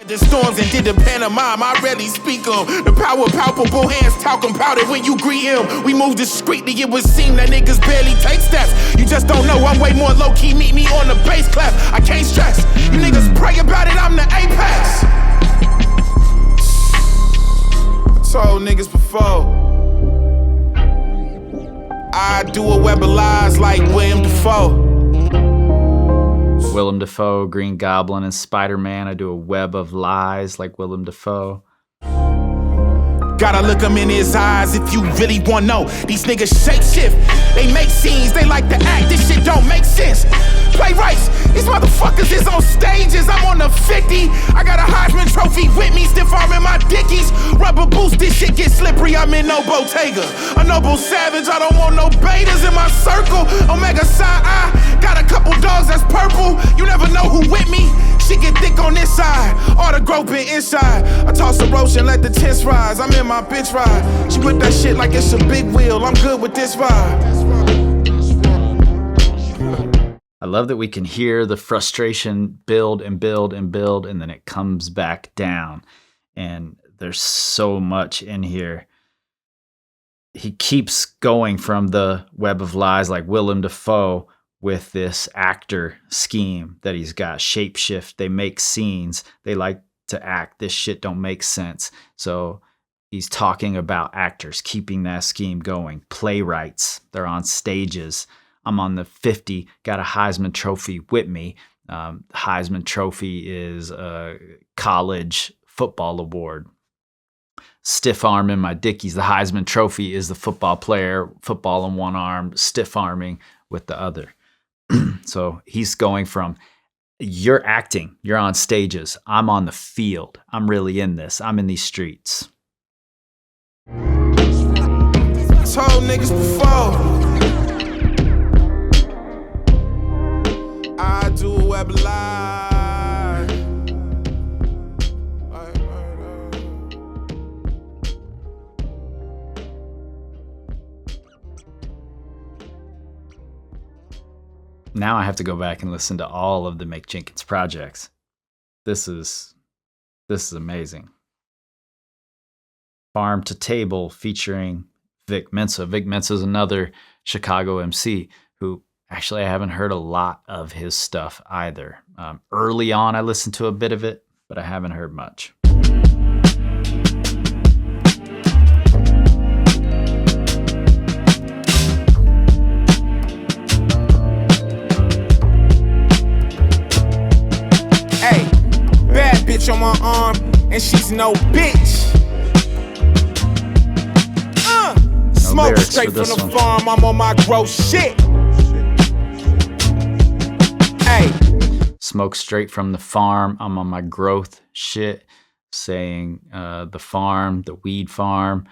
The storms and did the pantomime, I rarely speak on. The power palpable, hands talcum powder when you greet him. We move discreetly, it would seem that niggas barely take steps. You just don't know, I'm way more low-key, meet me on the bass clap. I can't stress, you niggas pray about it, I'm the apex. Told niggas before, I do a web of lies like William Dafoe. Willem Dafoe, Green Goblin, and Spider-Man. I do a web of lies like Willem Dafoe. Gotta look them in his eyes if you really wanna know. These niggas shapeshift, they make scenes, they like to act, this shit don't make sense. Playwrights, these motherfuckers is on stages, I'm on the 50. I got a Heisman trophy with me, stiff arm in my dickies. Rubber boots, this shit get slippery, I'm in no Bottega. A noble savage, I don't want no betas in my circle. Omega Psi, I got a couple dogs that's purple. You never know who with me. Shit get thick on this side, all the groping inside. I toss a roach and let the tents rise. I'm in my bitch ride. She with that shit like it's a big wheel. I'm good with this vibe. I love that we can hear the frustration build and build and build, and then it comes back down. And there's so much in here. He keeps going from the web of lies like Willem Dafoe with this actor scheme that he's got. Shapeshift, they make scenes, they like to act. This shit don't make sense. So he's talking about actors, keeping that scheme going. Playwrights, they're on stages. I'm on the 50, got a Heisman Trophy with me. Heisman Trophy is a college football award. Stiff arm in my dickies. The Heisman Trophy is the football player, football in one arm, stiff arming with the other. So he's going from, you're acting, you're on stages. I'm on the field. I'm really in this. I'm in these streets. Told niggas before, I do a web live. Now I have to go back and listen to all of the Mick Jenkins projects. This is amazing. Farm to Table featuring Vic Mensa. Vic Mensa is another Chicago MC who actually I haven't heard a lot of his stuff either. Early on I listened to a bit of it, but I haven't heard much. Hey, bad bitch on my arm, and she's no bitch. Smoke lyrics straight for from this the one. farm, I'm on my gross shit. Hey, Smoke straight from the farm. I'm on my growth shit. Saying the farm, the weed farm,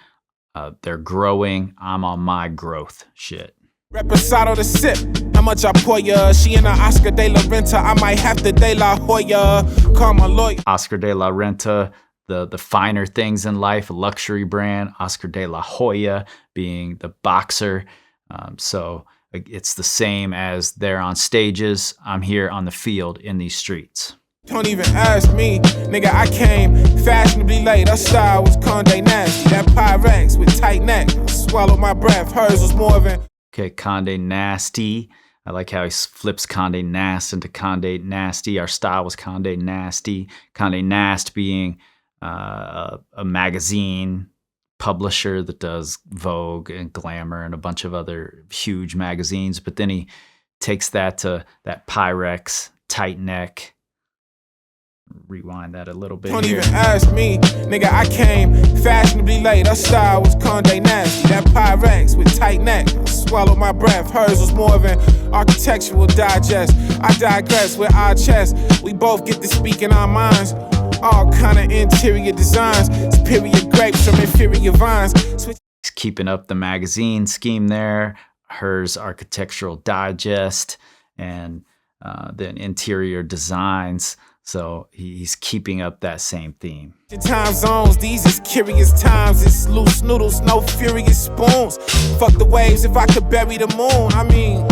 they're growing. I'm on my growth shit. reposado to sip. How much I pour ya? She in a Oscar de la Renta. I might have to de la Hoya. Call my lawyer. Oscar de la Renta, the finer things in life, a luxury brand. Oscar de la Hoya being the boxer. So it's the same as they're on stages. I'm here on the field in these streets. Don't even ask me, nigga, I came fashionably late. Her style was Condé Nasty, that Pyrex with tight neck. I swallowed my breath, hers was more than. Okay, Condé Nasty. I like how he flips Condé Nast into Condé Nasty. Our style was Condé Nasty. Condé Nast being a magazine publisher that does Vogue and Glamour and a bunch of other huge magazines. But then he takes that to that Pyrex tight neck. Rewind that a little bit. Don't here. even ask me, nigga. I came fashionably late. Her style was Condé nasty. That Pyrex with tight neck. I swallowed my breath. Hers was more of an architectural digest. I digress with our chest. We both get to speak in our minds. All kind of interior designs. Superior grapes from inferior vines. He's keeping up the magazine scheme there. Hers architectural digest and then interior designs. So he's keeping up that same theme. Time zones, these is curious times. It's loose noodles, no furious spoons. Fuck the waves if I could bury the moon. I mean,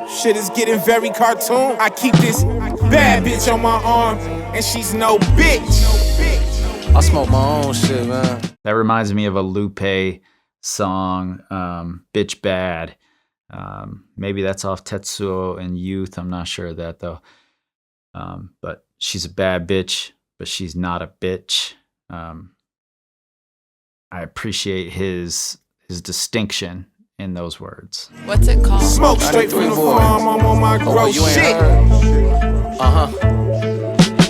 shit is getting very cartoon. I keep this bad bitch on my arm, and she's no bitch. I smoke my own shit, man. That reminds me of a Lupe song, Bitch Bad. Maybe that's off Tetsuo and Youth. I'm not sure of that, though. But she's a bad bitch, but she's not a bitch. I appreciate his distinction in those words. What's it called? Smoke straight from the farm, I'm on my gross shit.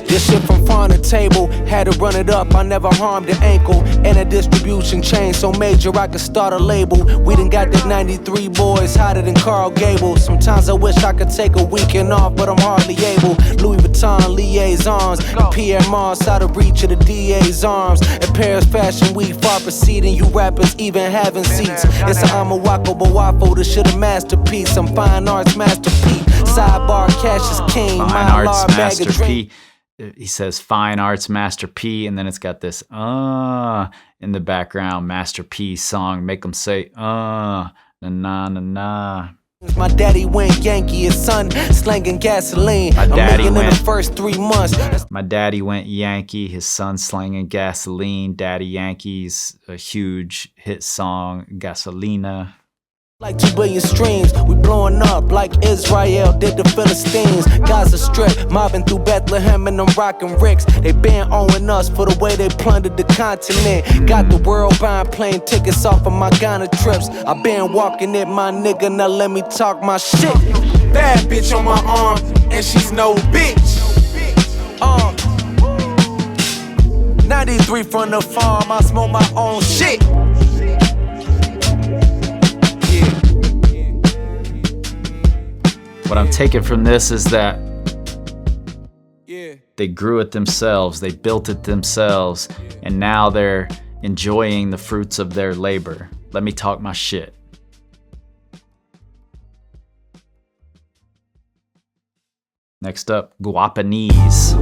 This shit from farm to table, had to run it up, I never harmed the ankle. And a distribution chain so major I could start a label. We done got that 93 boys hotter than Carl Gable. Sometimes I wish I could take a weekend off, but I'm hardly able. Louis Vuitton liaisons, and Pierre Mars out of reach of the DA's arms. At Paris Fashion Week, far preceding you rappers even having seats. It's a Amawako Bawafo, this shit a masterpiece. I'm fine arts masterpiece. Sidebar cash is king, Fine my Arts large bag Master of drink. P. He says Fine Arts Master P, and then it's got this in the background, Master P song. Make them say na na na na. My daddy went Yankee, his son slanging gasoline. My daddy I'm making in went- the first 3 months. My daddy went Yankee, his son slinging gasoline. Daddy Yankees, a huge hit song, Gasolina. Like 2 billion streams, we blowing up like Israel did the Philistines. Gaza Strip, mobbing through Bethlehem and them rockin' ricks. They been owing us for the way they plundered the continent. Got the world buying plane tickets off of my Ghana trips. I been walking it, my nigga, now let me talk my shit. Bad bitch on my arm, and she's no bitch. 93 from the farm, I smoke my own shit. What I'm taking from this is that Yeah. they grew it themselves, they built it themselves, and now they're enjoying the fruits of their labor. Let me talk my shit. Next up, Guapanese.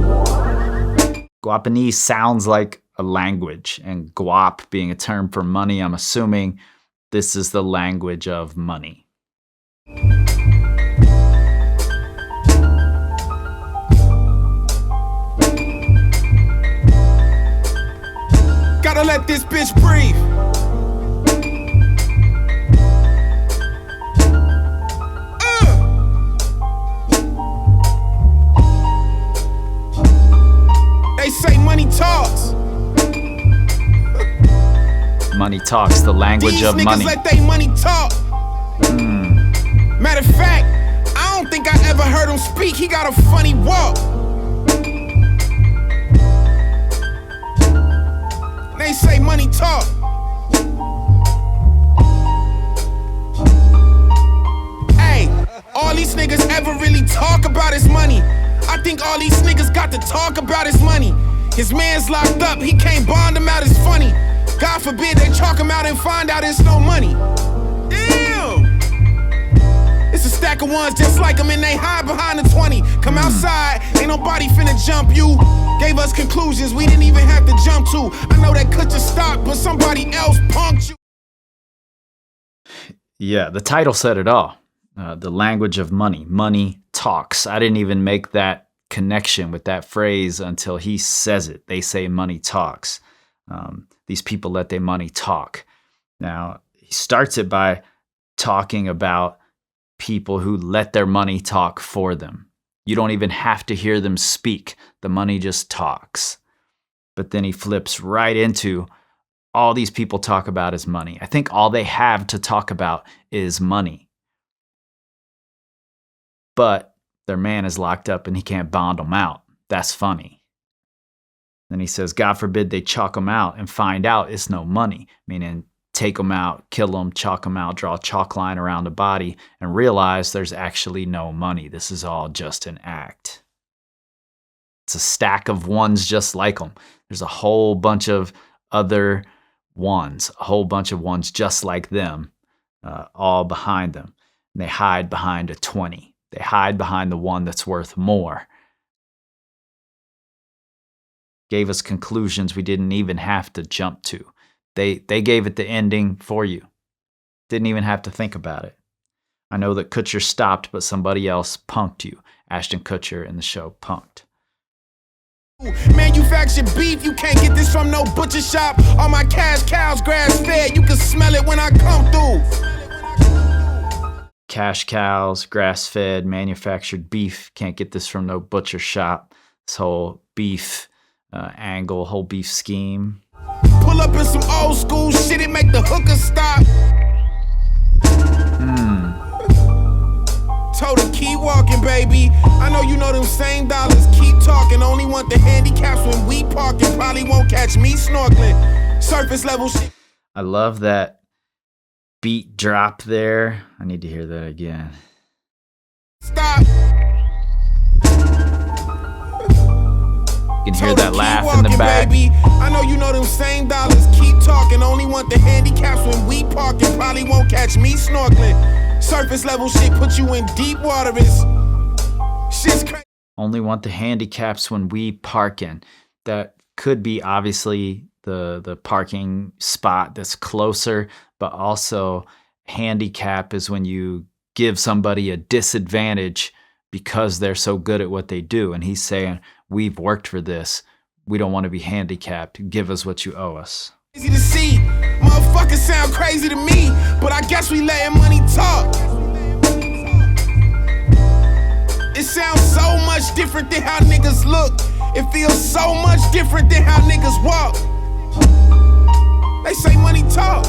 Guapanese sounds like a language, and guap being a term for money, I'm assuming this is the language of money. Gotta let this bitch breathe. They say money talks. Money talks, the language These of niggas money. let they money talk. Matter of fact, I don't think I ever heard him speak. He got a funny walk. They say money talk. Hey, all these niggas ever really talk about is money. I think all these niggas got to talk about is money. His man's locked up, he can't bond him out, it's funny. God forbid they chalk him out and find out it's no money. Damn! It's a stack of ones just like him and they hide behind the 20. Come outside, ain't nobody finna jump you. Gave us conclusions we didn't even have to jump to. I know that could just stop, but somebody else punked you. Yeah, the title said it all. The language of money. Money talks. I didn't even make that connection with that phrase until he says it. They say money talks. These people let their money talk. Now, he starts it by talking about people who let their money talk for them. You don't even have to hear them speak. The money just talks. But then he flips right into all these people talk about is money. I think all they have to talk about is money. But their man is locked up and he can't bond them out. That's funny. Then he says, God forbid they chalk them out and find out it's no money, meaning take them out, kill them, chalk them out, draw a chalk line around the body, and realize there's actually no money. This is all just an act. It's a stack of ones just like them. There's a whole bunch of other ones, a whole bunch of ones just like them, all behind them. And they hide behind a 20. They hide behind the one that's worth more. Gave us conclusions we didn't even have to jump to. They gave it the ending for you. Didn't even have to think about it. I know that Kutcher stopped, but somebody else punked you. Ashton Kutcher in the show Punked. Manufactured beef, you can't get this from no butcher shop. All my cash cows grass fed, you can smell it when I come through. Cash cows, grass fed, manufactured beef. Can't get this from no butcher shop. This whole beef angle, whole beef scheme. Pull up in some old school shit, it make the hooker stop. Told her keep walking, baby. I know you know them same dollars. Keep talking. Only want the handicaps when we parking. Probably won't catch me snorkeling. Surface level shit. I love that beat drop there. I need to hear that again. Stop. You can hear that laugh in the back. Baby. I know you know them same dollars. Keep talking. Only want the handicaps when we parking. Probably won't catch me snorkeling. Surface level shit put you in deep water. Shit's crazy. Only want the handicaps when we parking. That could be obviously the parking spot that's closer, but also handicap is when you give somebody a disadvantage because they're so good at what they do. And he's saying, we've worked for this. We don't want to be handicapped. Give us what you owe us. Easy to see. Motherfuckers sound crazy to me, but I guess we letting money talk. It sounds so much different than how niggas look. It feels so much different than how niggas walk. They say money talk.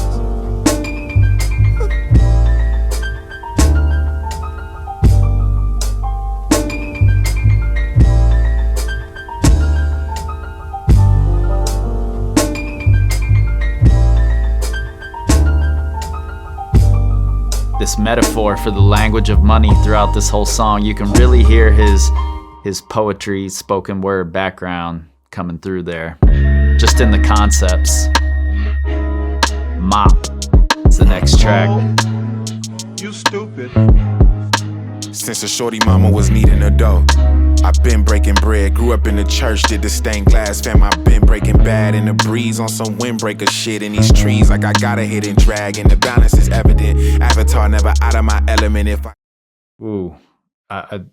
This metaphor for the language of money throughout this whole song. You can really hear his poetry, spoken word background coming through there. Just in the concepts. Mop. It's the next track. You stupid. Since a shorty mama was needing a dough, I've been breaking bread, grew up in the church, did the stained glass fam. I've been breaking bad in the breeze on some windbreaker shit in these trees. Like I got a hidden dragon, the balance is evident. Avatar never out of my element. If I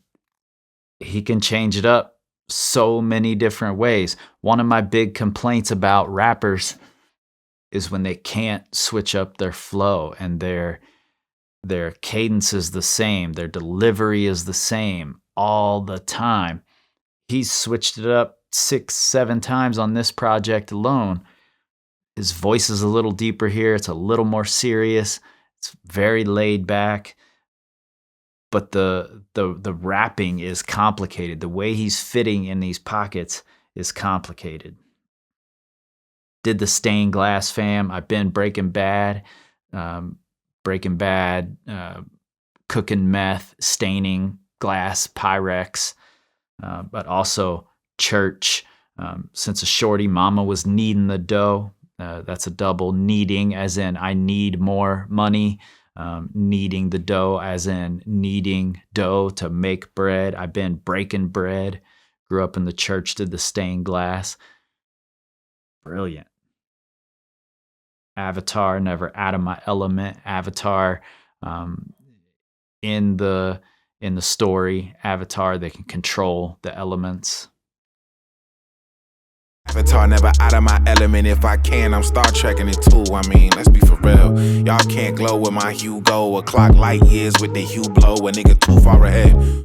he can change it up so many different ways. One of my big complaints about rappers is when they can't switch up their flow and their cadence is the same, their delivery is the same all the time. He's switched it up 6-7 times on this project alone. His voice is a little deeper here. It's a little more serious. It's very laid back. But the rapping is complicated. The way he's fitting in these pockets is complicated. Did the stained glass fam. I've been Breaking Bad, cooking meth, staining glass, Pyrex, but also church. Since a shorty mama was kneading the dough, that's a double. Kneading as in I need more money. Kneading the dough as in kneading dough to make bread. I've been breaking bread. Grew up in the church, did the stained glass. Brilliant. Avatar, never out of my element. Avatar, in the story, Avatar, they can control the elements. Avatar never out of my element. If I can, I'm Star Trekking it too. I mean, let's be for real. Y'all can't glow with my hue go. A clock light years with the hue blow. A nigga too far ahead.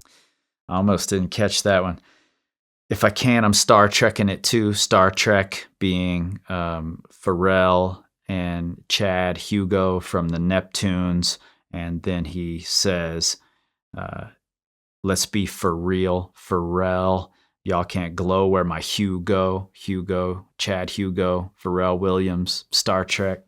I almost didn't catch that one. If I can, I'm Star Trekking it too. Star Trek being Pharrell and Chad Hugo from the Neptunes. And then he says, let's be for real, Pharrell. Y'all can't glow where my Hugo, Chad Hugo, Pharrell Williams, Star Trek.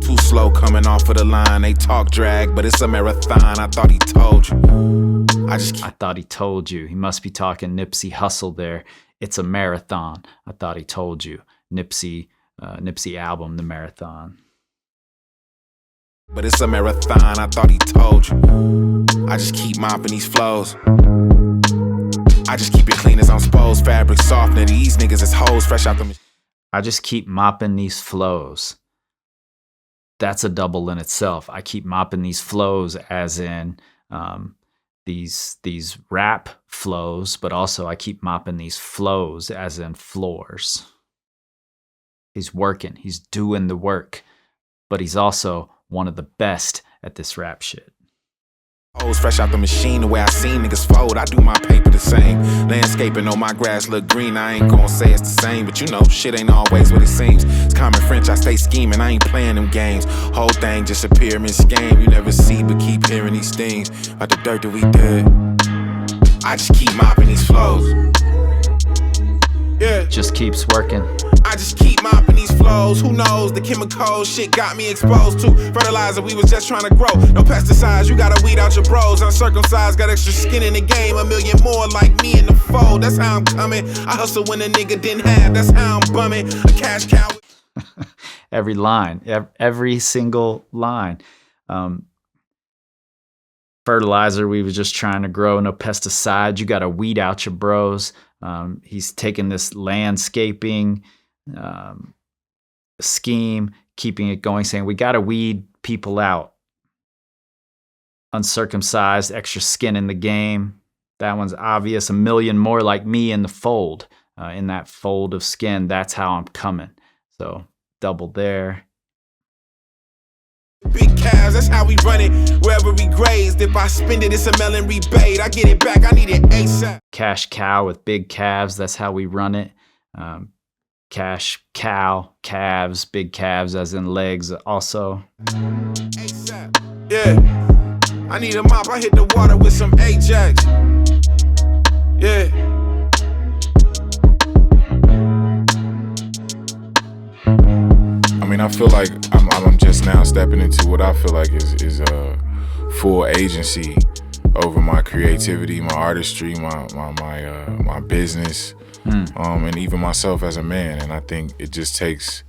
Too slow coming off of the line. They talk drag, but it's a marathon. I thought he told you. I thought he told you. He must be talking Nipsey Hussle there. It's a marathon. I thought he told you. Nipsey album, The Marathon. But it's a marathon. I thought he told you. I just keep mopping these flows. I just keep it clean as I'm supposed. Fabric softener. These niggas is hoes fresh out the. I just keep mopping these flows. That's a double in itself. I keep mopping these flows as in these rap flows, but also I keep mopping these flows as in floors. He's working. He's doing the work. But he's also one of the best at this rap shit. Hoes fresh out the machine, the way I seen niggas fold. I do my paper the same. Landscaping on my grass look green. I ain't gon' say it's the same, but you know, shit ain't always what it seems. It's common French, I stay scheming. I ain't playing them games. Whole thing just a pyramid scheme. You never see, but keep hearing these things about the dirt that we did. I just keep mopping these flows. Yeah. Just keeps working. I just keep mopping these flows. Who knows? The chemical shit got me exposed to fertilizer. We was just trying to grow. No pesticides. You gotta weed out your bros. Uncircumcised, got extra skin in the game. 1 million more like me in the fold. That's how I'm coming. I hustle when a nigga didn't have. That's how I'm bumming. A cash cow. Every line, every single line. Fertilizer, we was just trying to grow. No pesticides. You gotta weed out your bros. He's taking this landscaping scheme, keeping it going, saying we got to weed people out. Uncircumcised, extra skin in the game. That one's obvious. 1 million more like me in the fold, in that fold of skin. That's how I'm coming. So double there. Big calves, that's how we run it. Wherever we grazed, if I spend it, it's a melon rebate. I get it back, I need it ASAP. Cash cow with big calves, that's how we run it. Cash cow, calves, big calves as in legs also. ASAP, yeah. I need a mop, I hit the water with some Ajax. Yeah. I mean, I feel like I'm just now stepping into what I feel like is a full agency over my creativity, my artistry, my business, and even myself as a man. And I think it just takes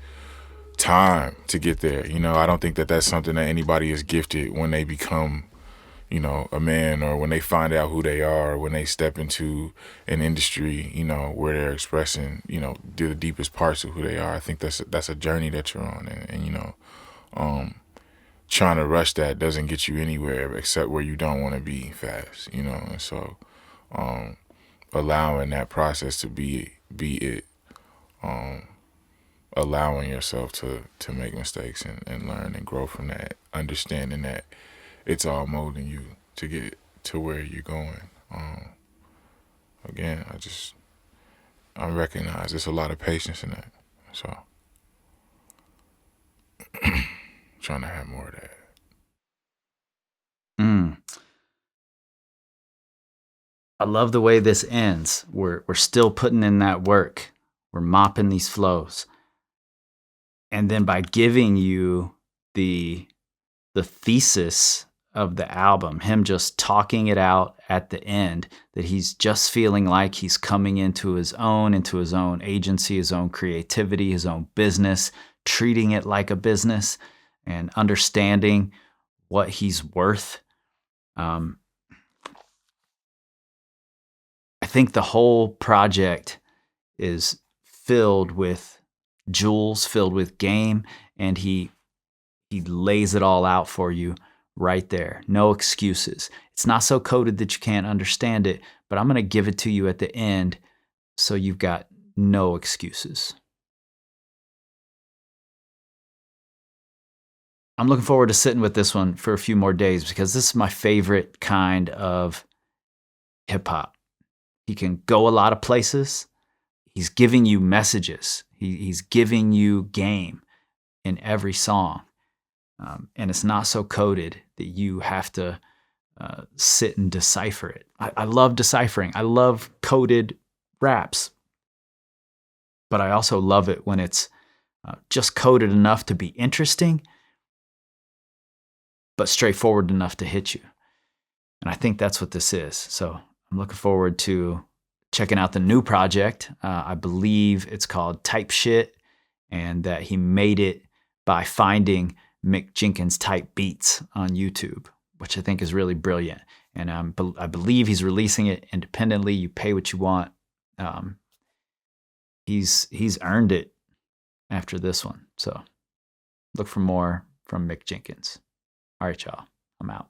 time to get there. You know, I don't think that that's something that anybody is gifted when they become, you know, a man, or when they find out who they are, or when they step into an industry, you know, where they're expressing, you know, the deepest parts of who they are. I think that's a journey that you're on, and you know, trying to rush that doesn't get you anywhere except where you don't want to be fast, you know. And so, allowing that process to be it, allowing yourself to make mistakes and learn and grow from that, understanding that it's all molding you to get to where you're going. Again, I recognize there's a lot of patience in that. So, trying to have more of that. I love the way this ends. We're still putting in that work. We're mopping these flows. And then by giving you the thesis of the album, him just talking it out at the end, that he's just feeling like he's coming into his own agency, his own creativity, his own business, treating it like a business and understanding what he's worth. I think the whole project is filled with jewels, filled with game, and he lays it all out for you right there. No excuses. It's not so coded that you can't understand it, but I'm going to give it to you at the end so you've got no excuses. I'm looking forward to sitting with this one for a few more days because this is my favorite kind of hip hop. He can go a lot of places. He's giving you messages. He's giving you game in every song. And it's not so coded that you have to sit and decipher it. I love deciphering. I love coded raps. But I also love it when it's just coded enough to be interesting, but straightforward enough to hit you. And I think that's what this is. So I'm looking forward to checking out the new project. I believe it's called Type Shit, and that he made it by finding Mick Jenkins type beats on YouTube, which I think is really brilliant. And I believe he's releasing it independently. You pay what you want. He's earned it after this one. So look for more from Mick Jenkins. All right, y'all. I'm out.